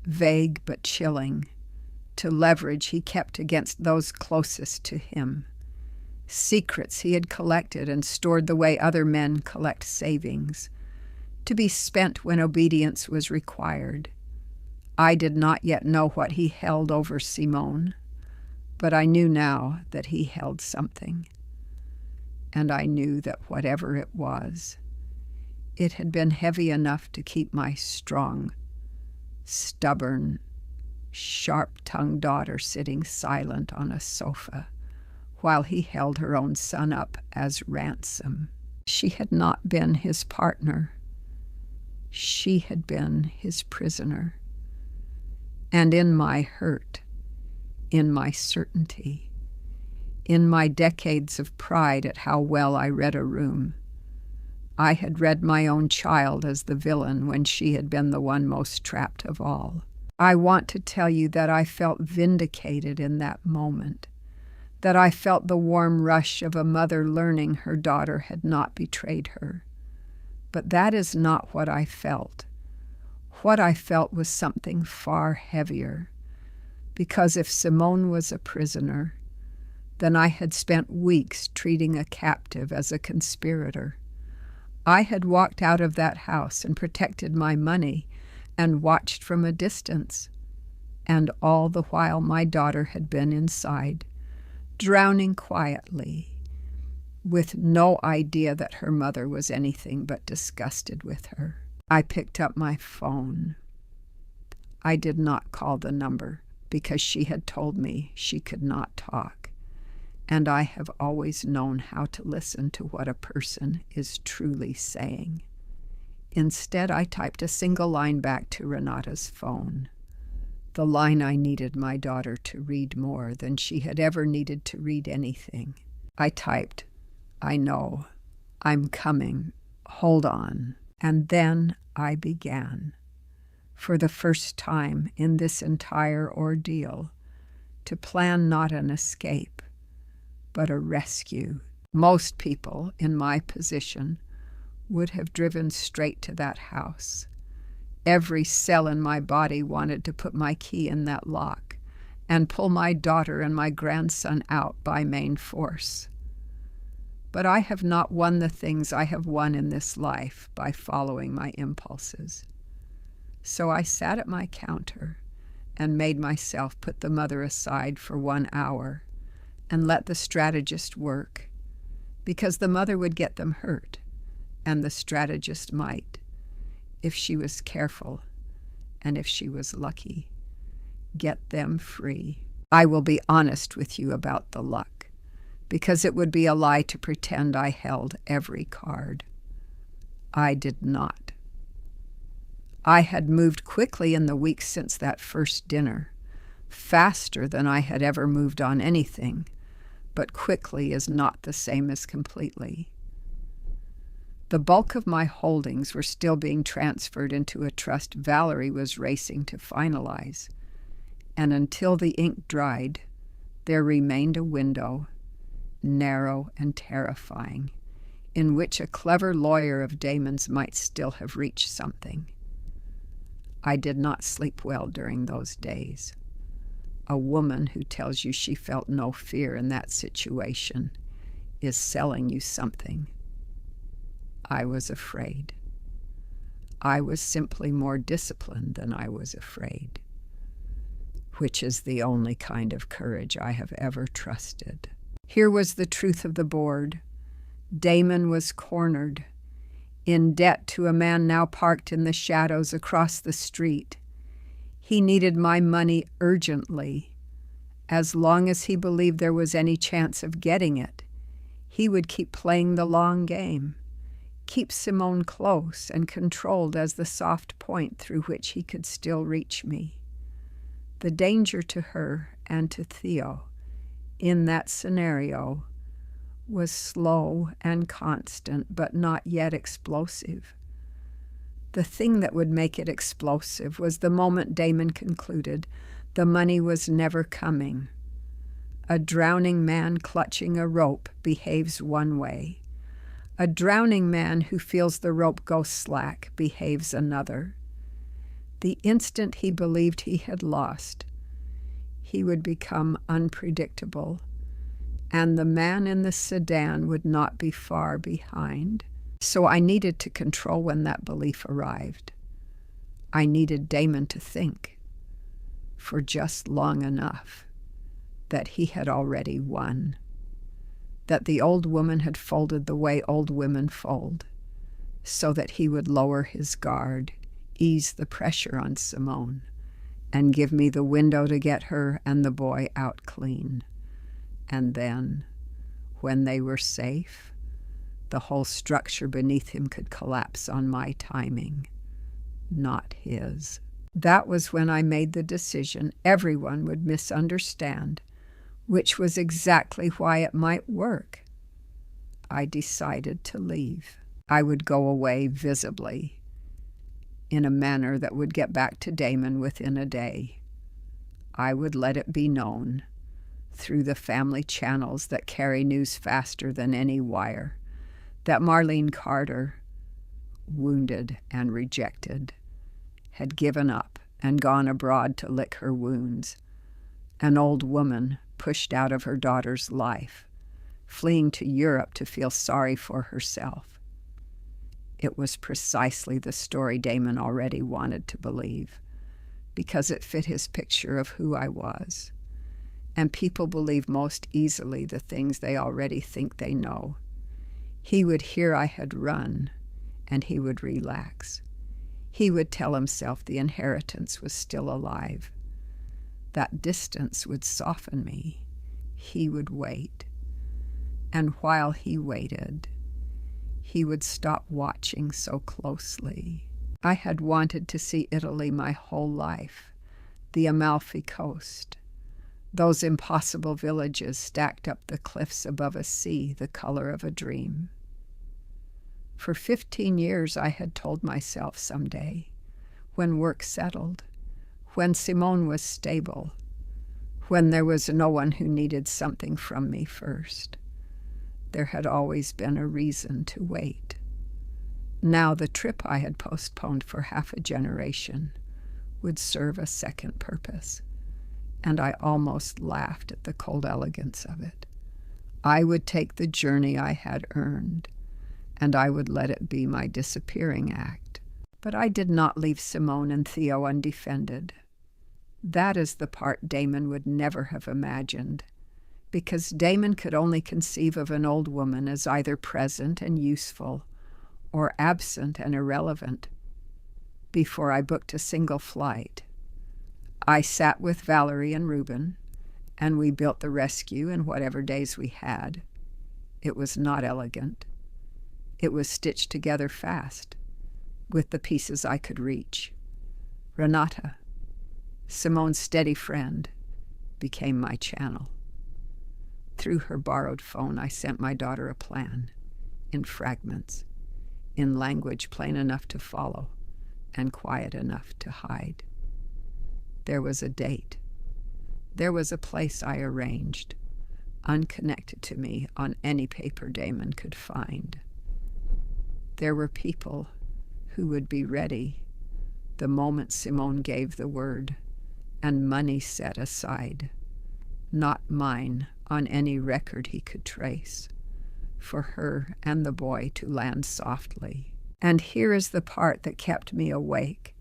vague but chilling, to leverage he kept against those closest to him, secrets he had collected and stored the way other men collect savings, to be spent when obedience was required. I did not yet know what he held over Simone, but I knew now that he held something. And I knew that whatever it was, it had been heavy enough to keep my strong, stubborn, sharp-tongued daughter sitting silent on a sofa while he held her own son up as ransom. She had not been his partner. She had been his prisoner. And in my hurt, in my certainty, in my decades of pride at how well I read a room, I had read my own child as the villain when she had been the one most trapped of all. I want to tell you that I felt vindicated in that moment, that I felt the warm rush of a mother learning her daughter had not betrayed her. But that is not what I felt. What I felt was something far heavier, because if Simone was a prisoner, then I had spent weeks treating a captive as a conspirator. I had walked out of that house and protected my money and watched from a distance, and all the while my daughter had been inside, drowning quietly, with no idea that her mother was anything but disgusted with her. I picked up my phone. I did not call the number because she had told me she could not talk, and I have always known how to listen to what a person is truly saying. Instead, I typed a single line back to Renata's phone. The line I needed my daughter to read more than she had ever needed to read anything. I typed, "I know, I'm coming, hold on." And then I began, for the first time in this entire ordeal, to plan not an escape, but a rescue. Most people in my position would have driven straight to that house. Every cell in my body wanted to put my key in that lock and pull my daughter and my grandson out by main force. But I have not won the things I have won in this life by following my impulses. So I sat at my counter and made myself put the mother aside for 1 hour and let the strategist work, because the mother would get them hurt, and the strategist might, if she was careful and if she was lucky, get them free. I will be honest with you about the luck, because it would be a lie to pretend I held every card. I did not. I had moved quickly in the weeks since that first dinner, faster than I had ever moved on anything, but quickly is not the same as completely. The bulk of my holdings were still being transferred into a trust Valerie was racing to finalize, and until the ink dried, there remained a window, narrow and terrifying, in which a clever lawyer of Damon's might still have reached something. I did not sleep well during those days. A woman who tells you she felt no fear in that situation is selling you something. I was afraid. I was simply more disciplined than I was afraid, which is the only kind of courage I have ever trusted. Here was the truth of the board. Damon was cornered, in debt to a man now parked in the shadows across the street. He needed my money urgently. As long as he believed there was any chance of getting it, he would keep playing the long game, keep Simone close and controlled as the soft point through which he could still reach me. The danger to her and to Theo in that scenario was slow and constant, but not yet explosive. The thing that would make it explosive was the moment Damon concluded the money was never coming. A drowning man clutching a rope behaves one way. A drowning man who feels the rope go slack behaves another. The instant he believed he had lost, he would become unpredictable, and the man in the sedan would not be far behind. So I needed to control when that belief arrived. I needed Damon to think, for just long enough, that he had already won, that the old woman had folded the way old women fold, so that he would lower his guard, ease the pressure on Simone, and give me the window to get her and the boy out clean. And then, when they were safe, the whole structure beneath him could collapse on my timing, not his. That was when I made the decision everyone would misunderstand, which was exactly why it might work. I decided to leave. I would go away visibly, in a manner that would get back to Damon within a day. I would let it be known, through the family channels that carry news faster than any wire, that Marlene Carter, wounded and rejected, had given up and gone abroad to lick her wounds, an old woman pushed out of her daughter's life, fleeing to Europe to feel sorry for herself. It was precisely the story Damon already wanted to believe, because it fit his picture of who I was. And people believe most easily the things they already think they know. He would hear I had run, and he would relax. He would tell himself the inheritance was still alive. That distance would soften me. He would wait. And while he waited, he would stop watching so closely. I had wanted to see Italy my whole life. the Amalfi Coast, those impossible villages stacked up the cliffs above a sea the color of a dream. For 15 years I had told myself someday, when work settled, when Simone was stable, when there was no one who needed something from me first, there had always been a reason to wait. Now the trip I had postponed for half a generation would serve a second purpose, and I almost laughed at the cold elegance of it. I would take the journey I had earned, and I would let it be my disappearing act. But I did not leave Simone and Theo undefended. That is the part Damon would never have imagined, because Damon could only conceive of an old woman as either present and useful or absent and irrelevant. Before I booked a single flight, I sat with Valerie and Reuben, and we built the rescue in whatever days we had. It was not elegant. It was stitched together fast, with the pieces I could reach. Renata, Simone's steady friend, became my channel. Through her borrowed phone, I sent my daughter a plan, in fragments, in language plain enough to follow and quiet enough to hide. There was a date. There was a place I arranged, unconnected to me on any paper Damon could find. There were people who would be ready the moment Simone gave the word, and money set aside, not mine on any record he could trace, for her and the boy to land softly. And here is the part that kept me awake.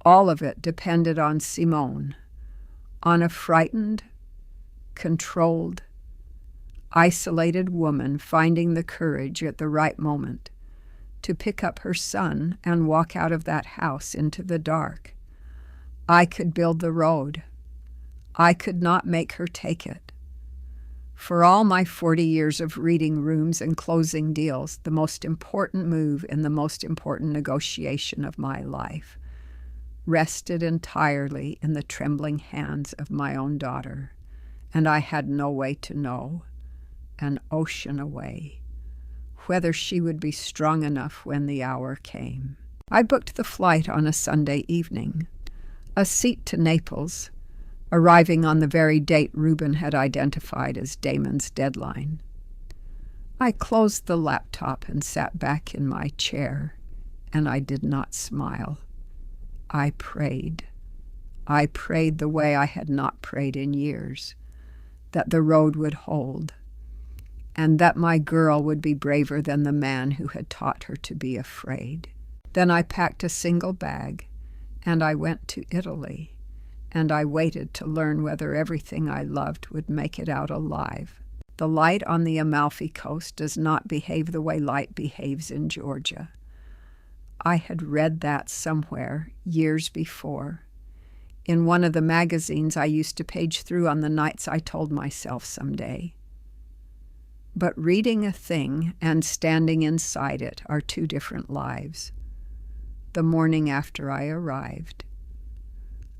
All of it depended on Simone, on a frightened, controlled, isolated woman finding the courage at the right moment to pick up her son and walk out of that house into the dark. I could build the road. I could not make her take it. For all my 40 years of reading rooms and closing deals, the most important move in the most important negotiation of my life rested entirely in the trembling hands of my own daughter, and I had no way to know, an ocean away, whether she would be strong enough when the hour came. I booked the flight on a Sunday evening, a seat to Naples, arriving on the very date Reuben had identified as Damon's deadline. I closed the laptop and sat back in my chair, and I did not smile. I prayed. I prayed the way I had not prayed in years, that the road would hold, and that my girl would be braver than the man who had taught her to be afraid. Then I packed a single bag, and I went to Italy, and I waited to learn whether everything I loved would make it out alive. The light on the Amalfi Coast does not behave the way light behaves in Georgia. I had read that somewhere years before, in one of the magazines I used to page through on the nights I told myself someday. But reading a thing and standing inside it are two different lives. The morning after I arrived,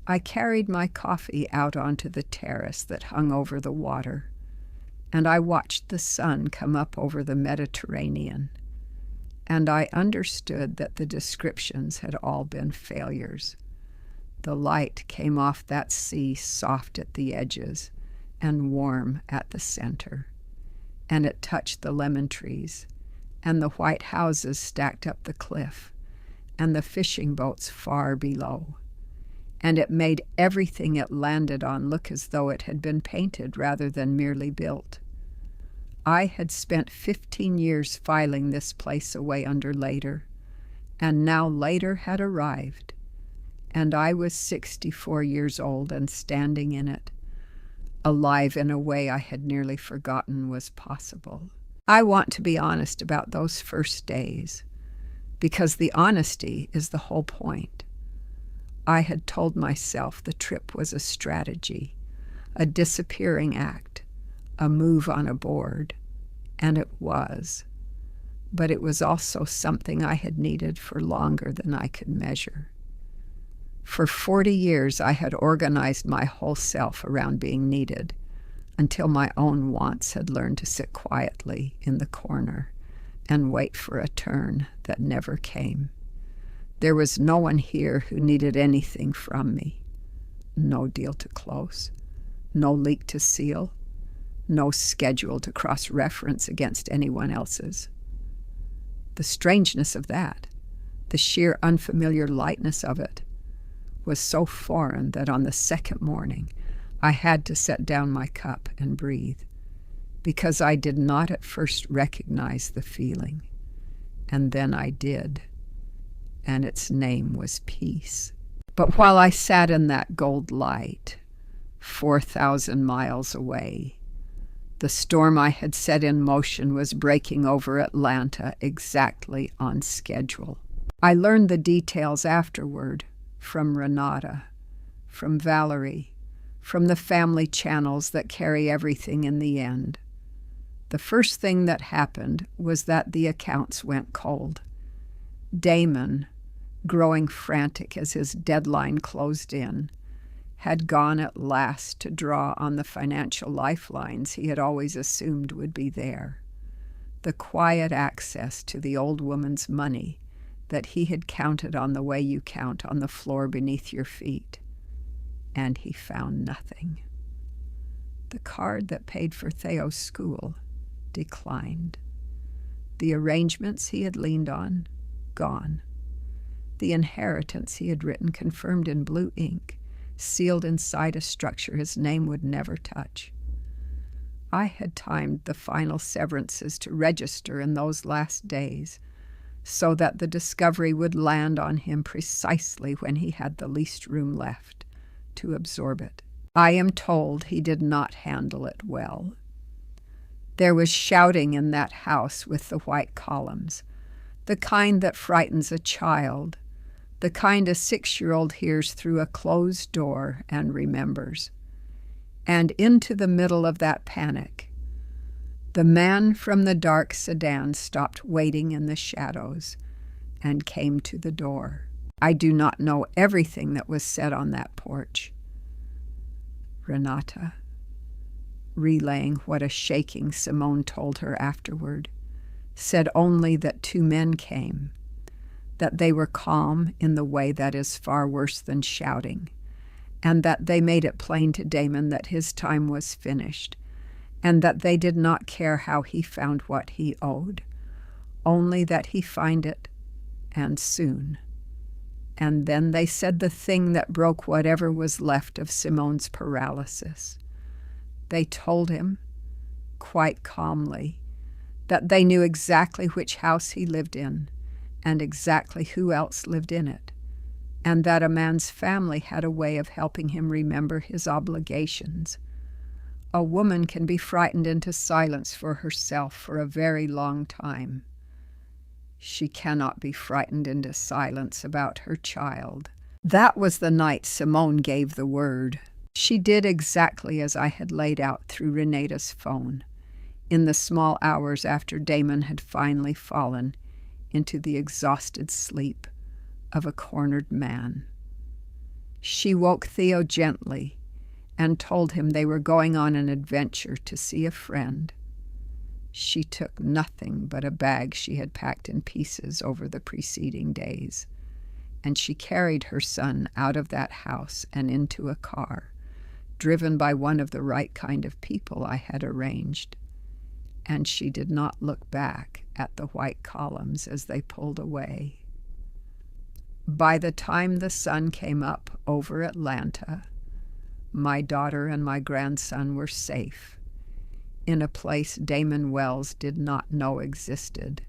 I carried my coffee out onto the terrace that hung over the water, and I watched the sun come up over the Mediterranean, and I understood that the descriptions had all been failures. The light came off that sea soft at the edges and warm at the center, and it touched the lemon trees and the white houses stacked up the cliff and the fishing boats far below. And it made everything it landed on look as though it had been painted rather than merely built. I had spent 15 years filing this place away under later, and now later had arrived, and I was 64 years old and standing in it, alive in a way I had nearly forgotten was possible. I want to be honest about those first days, because the honesty is the whole point. I had told myself the trip was a strategy, a disappearing act, a move on a board, and it was. But it was also something I had needed for longer than I could measure. For 40 years I had organized my whole self around being needed, until my own wants had learned to sit quietly in the corner and wait for a turn that never came. There was no one here who needed anything from me. No deal to close, no leak to seal, no schedule to cross-reference against anyone else's. The strangeness of that, the sheer unfamiliar lightness of it, was so foreign that on the second morning I had to set down my cup and breathe, because I did not at first recognize the feeling. And then I did, and its name was peace. But while I sat in that gold light, 4,000 miles away, the storm I had set in motion was breaking over Atlanta exactly on schedule. I learned the details afterward from Renata, from Valerie, from the family channels that carry everything in the end. The first thing that happened was that the accounts went cold. Damon, growing frantic as his deadline closed in, had gone at last to draw on the financial lifelines he had always assumed would be there, the quiet access to the old woman's money that he had counted on the way you count on the floor beneath your feet. And he found nothing. The card that paid for Theo's school declined. The arrangements he had leaned on, gone. The inheritance he had written confirmed in blue ink, sealed inside a structure his name would never touch. I had timed the final severances to register in those last days, so that the discovery would land on him precisely when he had the least room left to absorb it. I am told he did not handle it well. There was shouting in that house with the white columns, the kind that frightens a child, the kind a 6-year-old hears through a closed door and remembers. And into the middle of that panic, the man from the dark sedan stopped waiting in the shadows and came to the door. I do not know everything that was said on that porch. Renata, relaying what a shaking Simone told her afterward, said only that 2 men came, that they were calm in the way that is far worse than shouting, and that they made it plain to Damon that his time was finished, and that they did not care how he found what he owed, only that he find it, and soon. And then they said the thing that broke whatever was left of Simone's paralysis. They told him, quite calmly, that they knew exactly which house he lived in, and exactly who else lived in it, and that a man's family had a way of helping him remember his obligations. A woman can be frightened into silence for herself for a very long time. She cannot be frightened into silence about her child. That was the night Simone gave the word. She did exactly as I had laid out through Renata's phone, in the small hours after Damon had finally fallen into the exhausted sleep of a cornered man. She woke Theo gently and told him they were going on an adventure to see a friend. She took nothing but a bag she had packed in pieces over the preceding days, and she carried her son out of that house and into a car, driven by one of the right kind of people I had arranged. And she did not look back at the white columns as they pulled away. By the time the sun came up over Atlanta, my daughter and my grandson were safe, in a place Damon Wells did not know existed,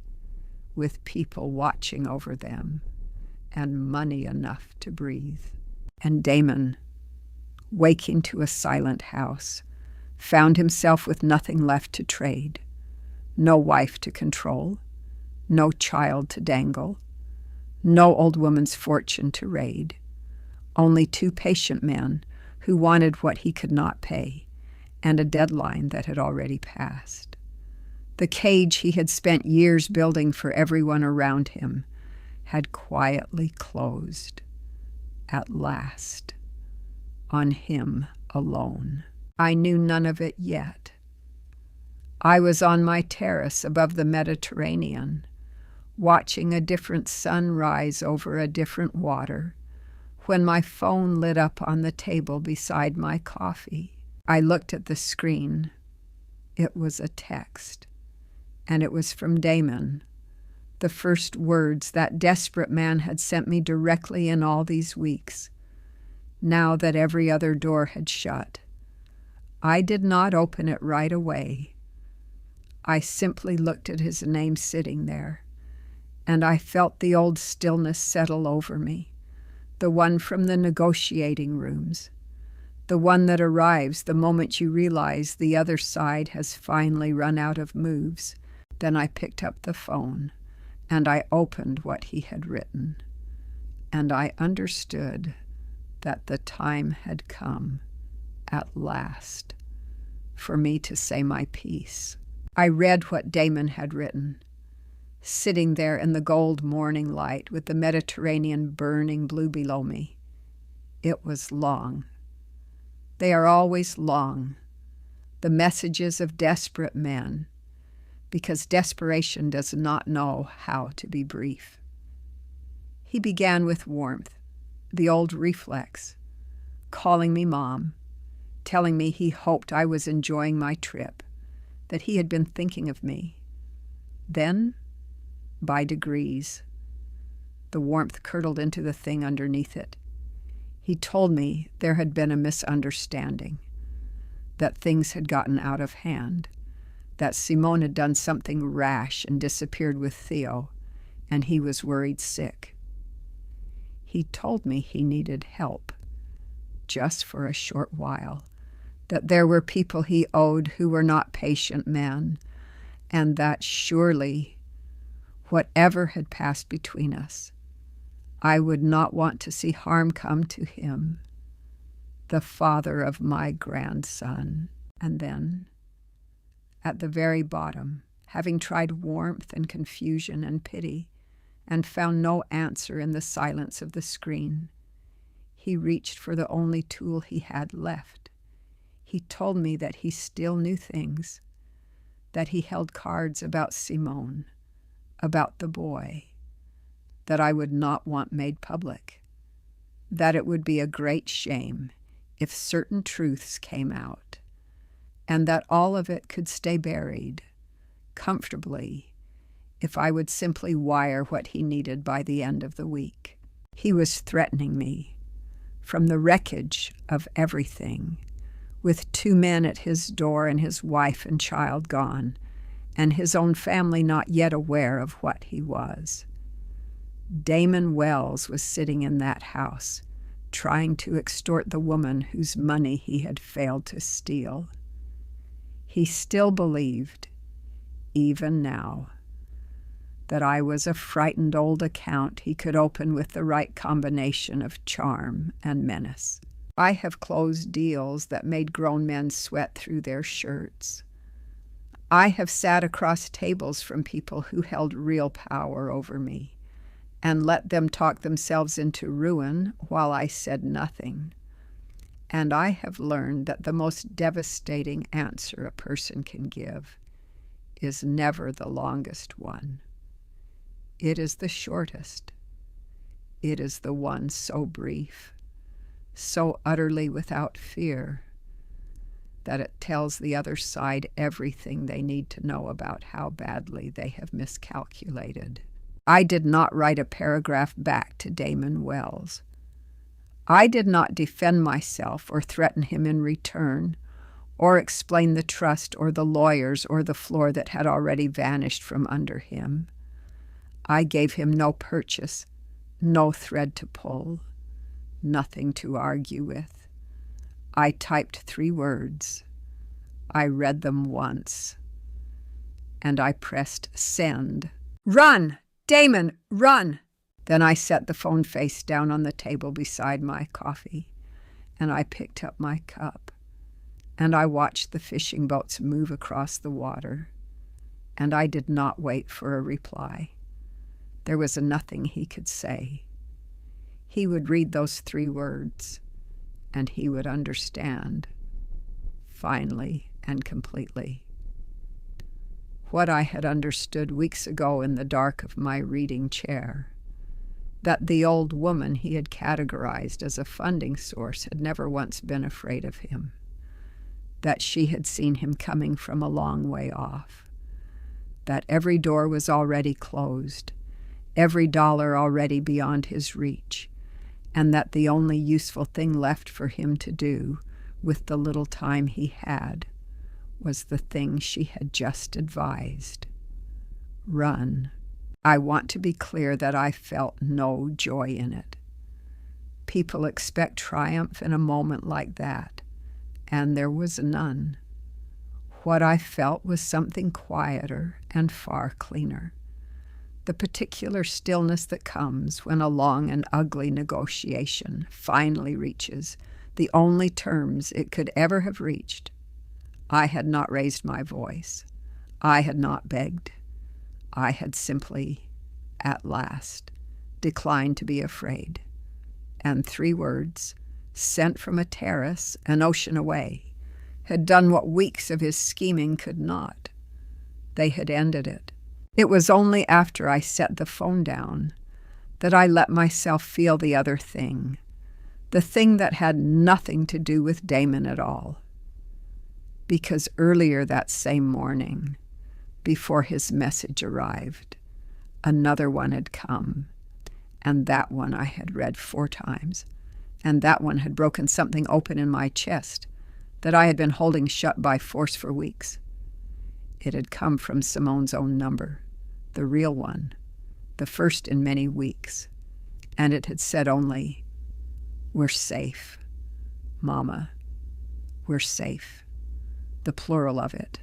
with people watching over them and money enough to breathe. And Damon, waking to a silent house, found himself with nothing left to trade, no wife to control, no child to dangle, no old woman's fortune to raid, only 2 patient men who wanted what he could not pay, and a deadline that had already passed. The cage he had spent years building for everyone around him had quietly closed at last, on him alone. I knew none of it yet. I was on my terrace above the Mediterranean, watching a different sun rise over a different water, when my phone lit up on the table beside my coffee. I looked at the screen. It was a text, and it was from Damon, the first words that desperate man had sent me directly in all these weeks, now that every other door had shut. I did not open it right away. I simply looked at his name sitting there, and I felt the old stillness settle over me, the one from the negotiating rooms, the one that arrives the moment you realize the other side has finally run out of moves. Then I picked up the phone, and I opened what he had written, and I understood that the time had come, at last, for me to say my piece. I read what Damon had written, sitting there in the gold morning light with the Mediterranean burning blue below me. It was long. They are always long, the messages of desperate men, because desperation does not know how to be brief. He began with warmth, the old reflex, calling me Mom, telling me he hoped I was enjoying my trip, that he had been thinking of me. Then, by degrees, the warmth curdled into the thing underneath it. He told me there had been a misunderstanding, that things had gotten out of hand, that Simone had done something rash and disappeared with Theo, and he was worried sick. He told me he needed help, just for a short while, that there were people he owed who were not patient men, and that surely, whatever had passed between us, I would not want to see harm come to him, the father of my grandson. And then, at the very bottom, having tried warmth and confusion and pity, and found no answer in the silence of the screen, he reached for the only tool he had left. He told me that he still knew things, that he held cards about Simone, about the boy, that I would not want made public, that it would be a great shame if certain truths came out, and that all of it could stay buried, comfortably, if I would simply wire what he needed by the end of the week. He was threatening me, from the wreckage of everything, with 2 men at his door and his wife and child gone, and his own family not yet aware of what he was. Damon Wells was sitting in that house, trying to extort the woman whose money he had failed to steal. He still believed, even now, that I was a frightened old account he could open with the right combination of charm and menace. I have closed deals that made grown men sweat through their shirts. I have sat across tables from people who held real power over me, and let them talk themselves into ruin while I said nothing. And I have learned that the most devastating answer a person can give is never the longest one. It is the shortest. It is the one so brief, so utterly without fear, that it tells the other side everything they need to know about how badly they have miscalculated. I did not write a paragraph back to Damon Wells. I did not defend myself or threaten him in return, or explain the trust or the lawyers or the floor that had already vanished from under him. I gave him no purchase, no thread to pull, nothing to argue with. I typed 3 words. I read them once, and I pressed send. "Run! Damon, run!" Then I set the phone face down on the table beside my coffee, and I picked up my cup, and I watched the fishing boats move across the water, and I did not wait for a reply. There was nothing he could say. He would read those 3 words, and he would understand, finally and completely. What I had understood weeks ago in the dark of my reading chair, that the old woman he had categorized as a funding source had never once been afraid of him, that she had seen him coming from a long way off, that every door was already closed, every dollar already beyond his reach, and that the only useful thing left for him to do with the little time he had was the thing she had just advised. Run. I want to be clear that I felt no joy in it. People expect triumph in a moment like that, and there was none. What I felt was something quieter and far cleaner. The particular stillness that comes when a long and ugly negotiation finally reaches the only terms it could ever have reached. I had not raised my voice. I had not begged. I had simply, at last, declined to be afraid. And 3 words, sent from a terrace an ocean away, had done what weeks of his scheming could not. They had ended it. It was only after I set the phone down that I let myself feel the other thing, the thing that had nothing to do with Damon at all. Because earlier that same morning, before his message arrived, another one had come, and that one I had read 4 times, and that one had broken something open in my chest that I had been holding shut by force for weeks. It had come from Simone's own number, the real one, the first in many weeks, and it had said only, "We're safe. Mama, we're safe." The plural of it.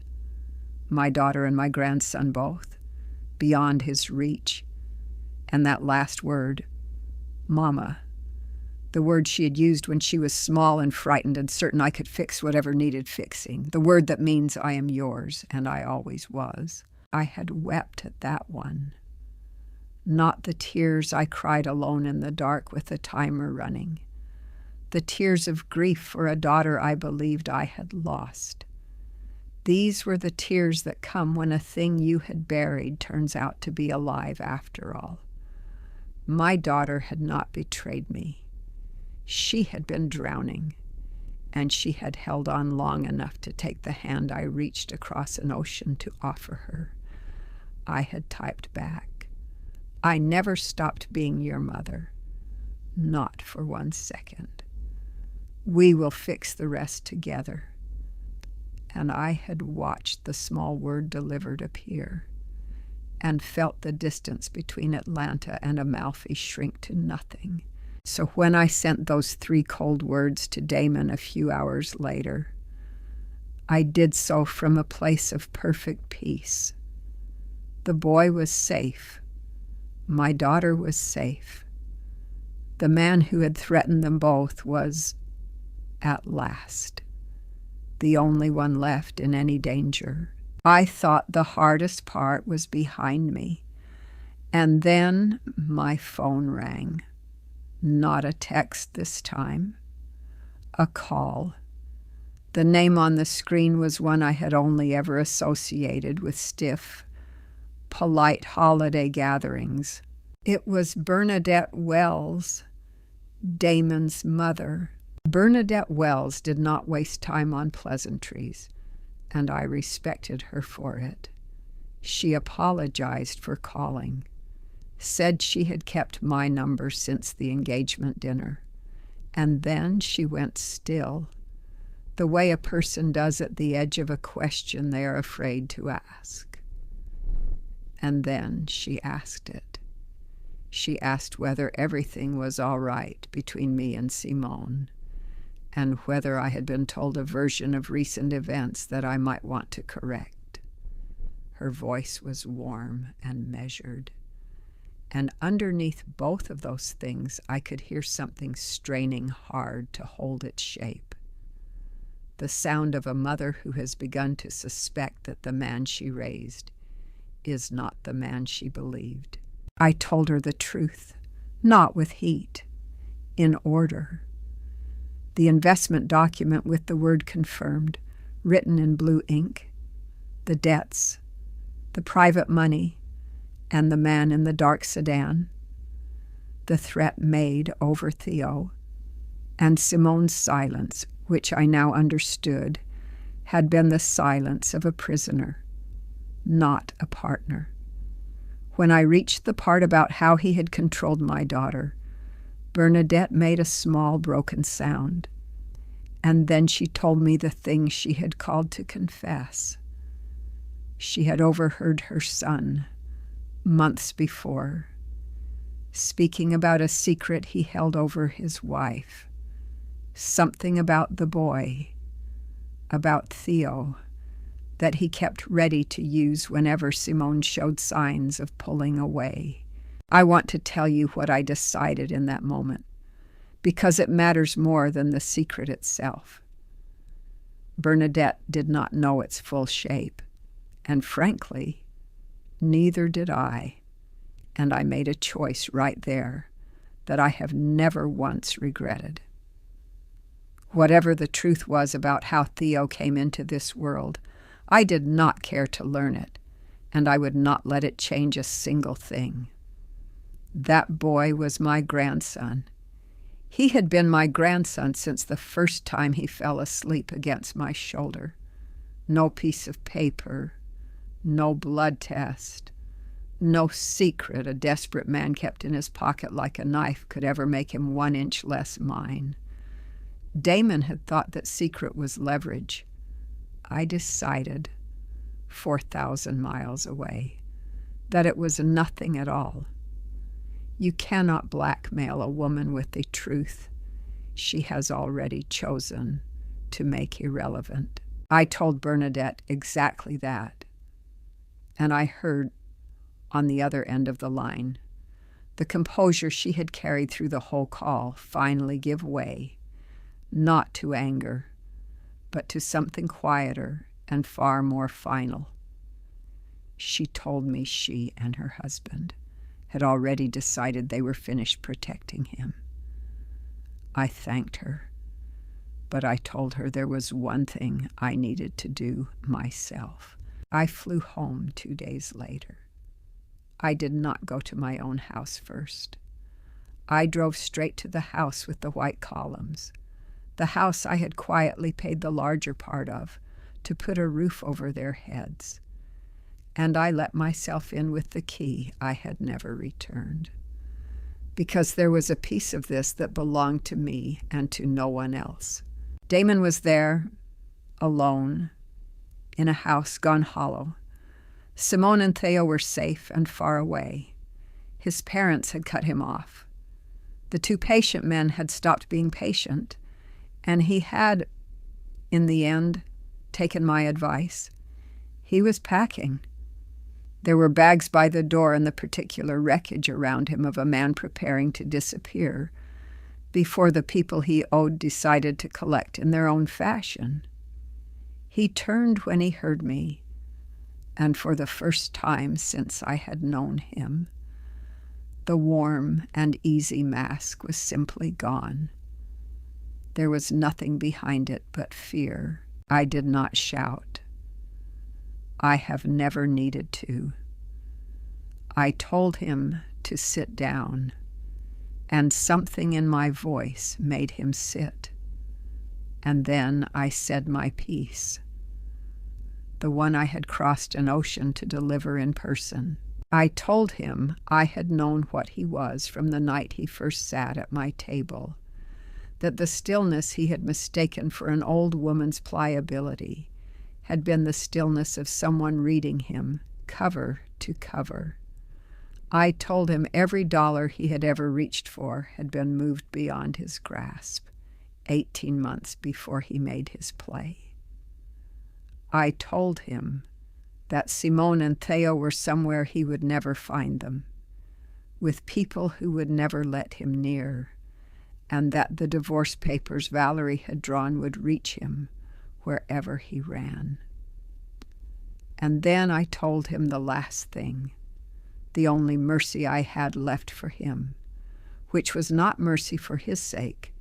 My daughter and my grandson both, beyond his reach. And that last word, Mama, the word she had used when she was small and frightened and certain I could fix whatever needed fixing, the word that means I am yours, and I always was. I had wept at that one. Not the tears I cried alone in the dark with the timer running, the tears of grief for a daughter I believed I had lost. These were the tears that come when a thing you had buried turns out to be alive after all. My daughter had not betrayed me. She had been drowning, and she had held on long enough to take the hand I reached across an ocean to offer her. I had typed back, "I never stopped being your mother, not for 1 second. We will fix the rest together." And I had watched the small word delivered appear, and felt the distance between Atlanta and Amalfi shrink to nothing. So when I sent those 3 cold words to Damon a few hours later, I did so from a place of perfect peace. The boy was safe. My daughter was safe. The man who had threatened them both was, at last, the only one left in any danger. I thought the hardest part was behind me. And then my phone rang. Not a text this time. A call. The name on the screen was one I had only ever associated with stiff, polite holiday gatherings. It was Bernadette Wells, Damon's mother. Bernadette Wells did not waste time on pleasantries, and I respected her for it. She apologized for calling, said she had kept my number since the engagement dinner, and then she went still, the way a person does at the edge of a question they are afraid to ask. And then she asked it. She asked whether everything was all right between me and Simone, and whether I had been told a version of recent events that I might want to correct. Her voice was warm and measured, and underneath both of those things I could hear something straining hard to hold its shape. The sound of a mother who has begun to suspect that the man she raised is not the man she believed. I told her the truth, not with heat. in order. The investment document with the word confirmed, written in blue ink, the debts, the private money, and the man in the dark sedan, the threat made over Theo, and Simone's silence, which I now understood, had been the silence of a prisoner, not a partner. When I reached the part about how he had controlled my daughter, Bernadette made a small broken sound, and then she told me the thing she had called to confess. She had overheard her son, months before, speaking about a secret he held over his wife, something about the boy, about Theo, that he kept ready to use whenever Simone showed signs of pulling away. I want to tell you what I decided in that moment, because it matters more than the secret itself. Bernadette did not know its full shape, and frankly, neither did I, and I made a choice right there that I have never once regretted. Whatever the truth was about how Theo came into this world, I did not care to learn it, and I would not let it change a single thing. That boy was my grandson. He had been my grandson since the first time he fell asleep against my shoulder. No piece of paper, no blood test, no secret a desperate man kept in his pocket like a knife could ever make him 1 inch less mine. Damon had thought that secret was leverage. I decided, 4,000 miles away, that it was nothing at all. You cannot blackmail a woman with the truth she has already chosen to make irrelevant. I told Bernadette exactly that, and I heard, on the other end of the line, the composure she had carried through the whole call finally give way, not to anger, but to something quieter and far more final. She told me she and her husband had already decided they were finished protecting him. I thanked her, but I told her there was one thing I needed to do myself. I flew home 2 days later. I did not go to my own house first. I drove straight to the house with the white columns, the house I had quietly paid the larger part of to put a roof over their heads, and I let myself in with the key I had never returned, because there was a piece of this that belonged to me and to no one else. Damon was there, alone, in a house gone hollow. Simone and Theo were safe and far away. His parents had cut him off. The 2 patient men had stopped being patient, and he had, in the end, taken my advice. He was packing. There were bags by the door and the particular wreckage around him of a man preparing to disappear before the people he owed decided to collect in their own fashion. He turned when he heard me, and for the first time since I had known him, the warm and easy mask was simply gone. There was nothing behind it but fear. I did not shout. I have never needed to. I told him to sit down, and something in my voice made him sit. And then I said my piece, the one I had crossed an ocean to deliver in person. I told him I had known what he was from the night he first sat at my table, that the stillness he had mistaken for an old woman's pliability had been the stillness of someone reading him, cover to cover. I told him every dollar he had ever reached for had been moved beyond his grasp 18 months before he made his play. I told him that Simone and Theo were somewhere he would never find them, with people who would never let him near, and that the divorce papers Valerie had drawn would reach him wherever he ran. And then I told him the last thing, the only mercy I had left for him, which was not mercy for his sake,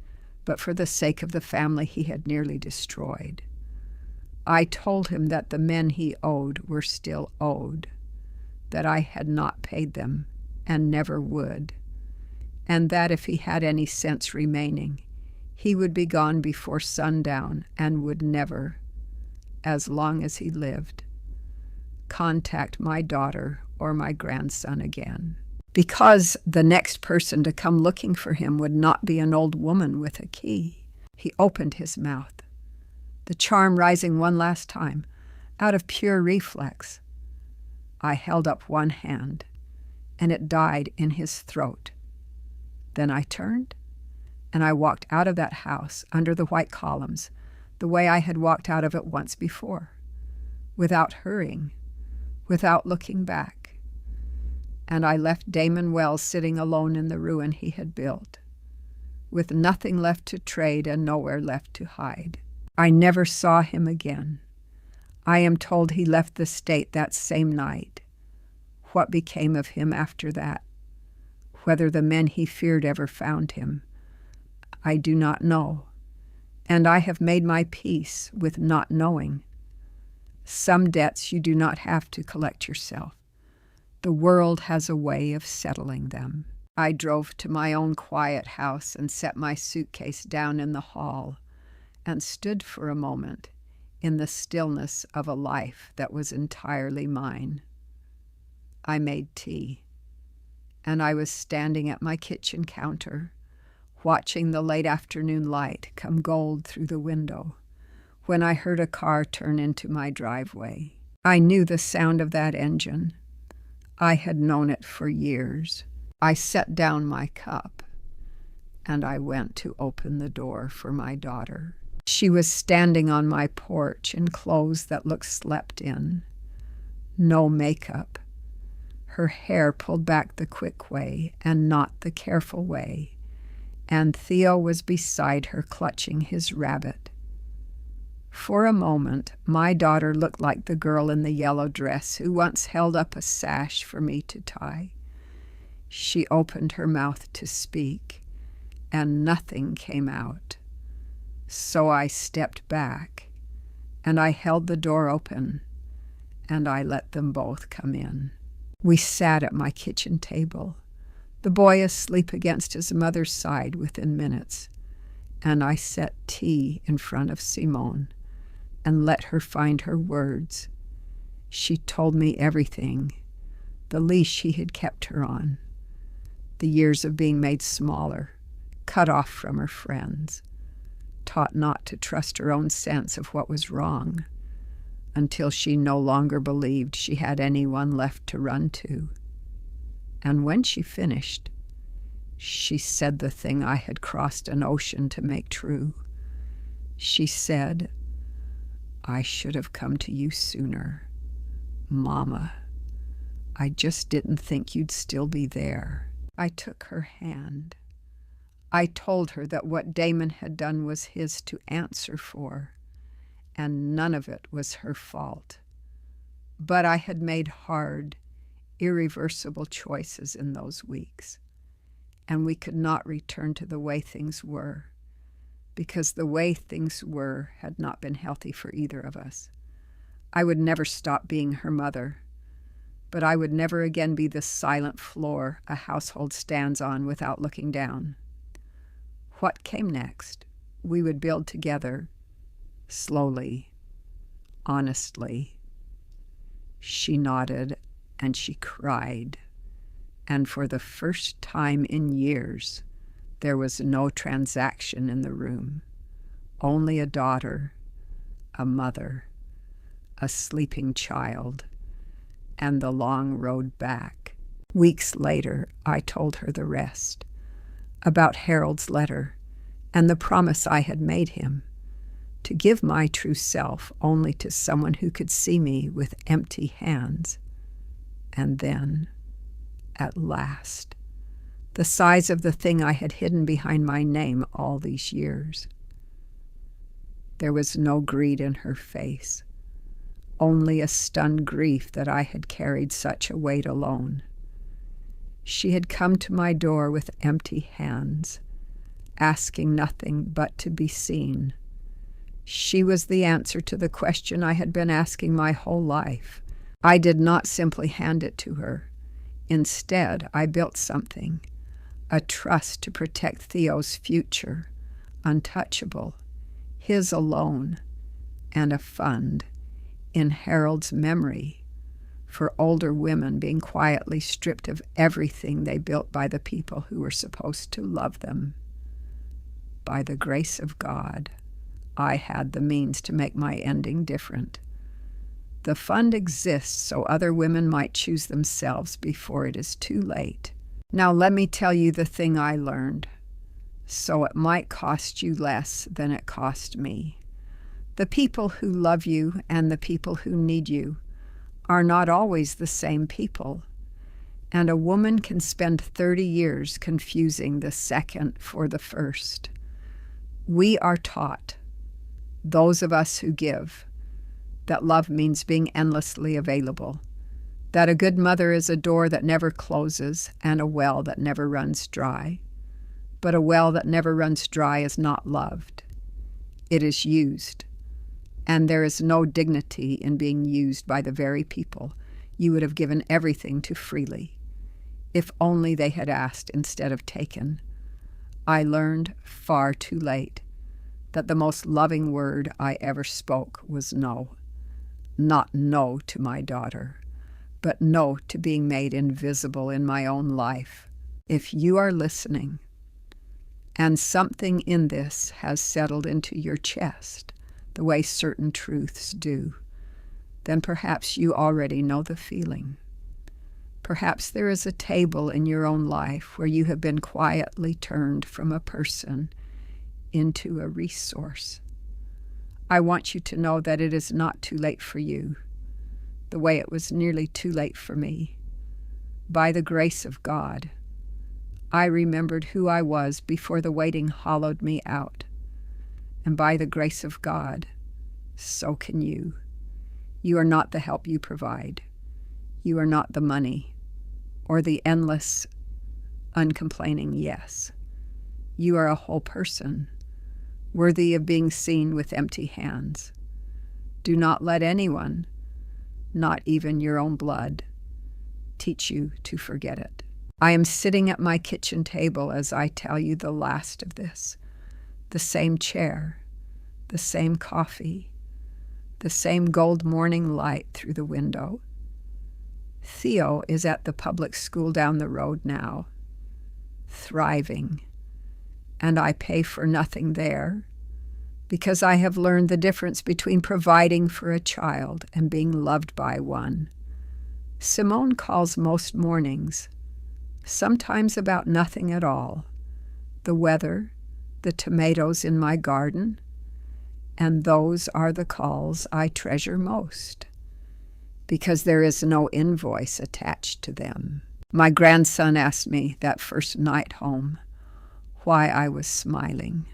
but for the sake of the family he had nearly destroyed. I told him that the men he owed were still owed, that I had not paid them and never would, and that if he had any sense remaining, he would be gone before sundown and would never, as long as he lived, contact my daughter or my grandson again. Because the next person to come looking for him would not be an old woman with a key, he opened his mouth, the charm rising one last time, out of pure reflex. I held up one hand, and it died in his throat. Then I turned, and I walked out of that house under the white columns, the way I had walked out of it once before, without hurrying, without looking back. And I left Damon Wells sitting alone in the ruin he had built, with nothing left to trade and nowhere left to hide. I never saw him again. I am told he left the state that same night. What became of him after that, whether the men he feared ever found him, I do not know, and I have made my peace with not knowing. Some debts you do not have to collect yourself. The world has a way of settling them. I drove to my own quiet house and set my suitcase down in the hall and stood for a moment in the stillness of a life that was entirely mine. I made tea, and I was standing at my kitchen counter, watching the late afternoon light come gold through the window, when I heard a car turn into my driveway. I knew the sound of that engine. I had known it for years. I set down my cup, and I went to open the door for my daughter. She was standing on my porch in clothes that looked slept in. No makeup. Her hair pulled back the quick way and not the careful way, and Theo was beside her clutching his rabbit. For a moment, my daughter looked like the girl in the yellow dress who once held up a sash for me to tie. She opened her mouth to speak, and nothing came out. So I stepped back, and I held the door open, and I let them both come in. We sat at my kitchen table, the boy asleep against his mother's side within minutes, and I set tea in front of Simone and let her find her words. She told me everything, the leash he had kept her on, the years of being made smaller, cut off from her friends, taught not to trust her own sense of what was wrong, until she no longer believed she had anyone left to run to. And when she finished, she said the thing I had crossed an ocean to make true. She said, "I should have come to you sooner, Mama. I just didn't think you'd still be there." I took her hand. I told her that what Damon had done was his to answer for, and none of it was her fault. But I had made hard, irreversible choices in those weeks, and we could not return to the way things were, because the way things were had not been healthy for either of us. I would never stop being her mother, but I would never again be the silent floor a household stands on without looking down. What came next? We would build together, slowly, honestly. She nodded and she cried, and for the first time in years, there was no transaction in the room, only a daughter, a mother, a sleeping child, and the long road back. Weeks later, I told her the rest, about Harold's letter and the promise I had made him, to give my true self only to someone who could see me with empty hands. And then, at last, the size of the thing I had hidden behind my name all these years. There was no greed in her face, only a stunned grief that I had carried such a weight alone. She had come to my door with empty hands, asking nothing but to be seen. She was the answer to the question I had been asking my whole life. I did not simply hand it to her. Instead, I built something, a trust to protect Theo's future, untouchable, his alone, and a fund in Harold's memory for older women being quietly stripped of everything they built by the people who were supposed to love them. By the grace of God, I had the means to make my ending different. The fund exists so other women might choose themselves before it is too late. Now let me tell you the thing I learned, so it might cost you less than it cost me. The people who love you and the people who need you are not always the same people, and a woman can spend 30 years confusing the second for the first. We are taught, those of us who give, that love means being endlessly available, that a good mother is a door that never closes and a well that never runs dry. But a well that never runs dry is not loved. It is used. And there is no dignity in being used by the very people you would have given everything to freely, if only they had asked instead of taken. I learned far too late that the most loving word I ever spoke was no. Not no to my daughter, but no to being made invisible in my own life. If you are listening, and something in this has settled into your chest, the way certain truths do, then perhaps you already know the feeling. Perhaps there is a table in your own life where you have been quietly turned from a person into a resource. I want you to know that it is not too late for you, the way it was nearly too late for me. By the grace of God, I remembered who I was before the waiting hollowed me out. And by the grace of God, so can you. You are not the help you provide. You are not the money or the endless, uncomplaining yes. You are a whole person, worthy of being seen with empty hands. Do not let anyone, not even your own blood, teach you to forget it. I am sitting at my kitchen table as I tell you the last of this. The same chair, the same coffee, the same gold morning light through the window. Theo is at the public school down the road now, thriving, and I pay for nothing there because I have learned the difference between providing for a child and being loved by one. Simone calls most mornings, sometimes about nothing at all, the weather, the tomatoes in my garden, and those are the calls I treasure most, because there is no invoice attached to them. My grandson asked me that first night home why I was smiling.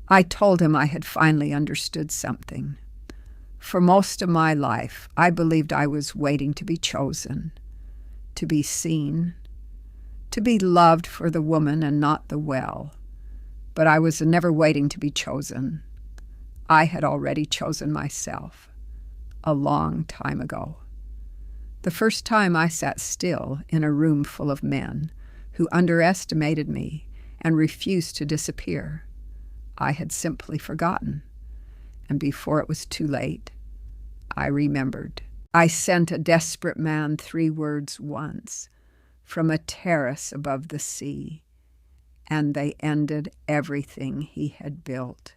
I told him I had finally understood something. For most of my life, I believed I was waiting to be chosen, to be seen, to be loved for the woman and not the well. But I was never waiting to be chosen. I had already chosen myself, a long time ago. The first time I sat still in a room full of men who underestimated me and refused to disappear, I had simply forgotten. And before it was too late, I remembered. I sent a desperate man 3 words once from a terrace above the sea, and they ended everything he had built.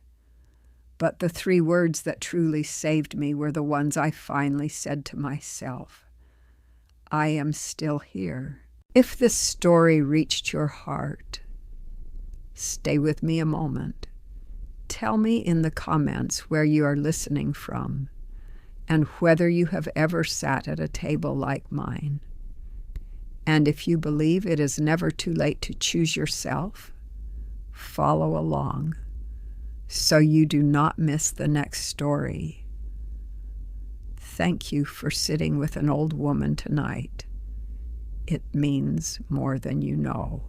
But the 3 words that truly saved me were the ones I finally said to myself. I am still here. If this story reached your heart, stay with me a moment. Tell me in the comments where you are listening from and whether you have ever sat at a table like mine. And if you believe it is never too late to choose yourself, follow along so you do not miss the next story. Thank you for sitting with an old woman tonight. it means more than you know.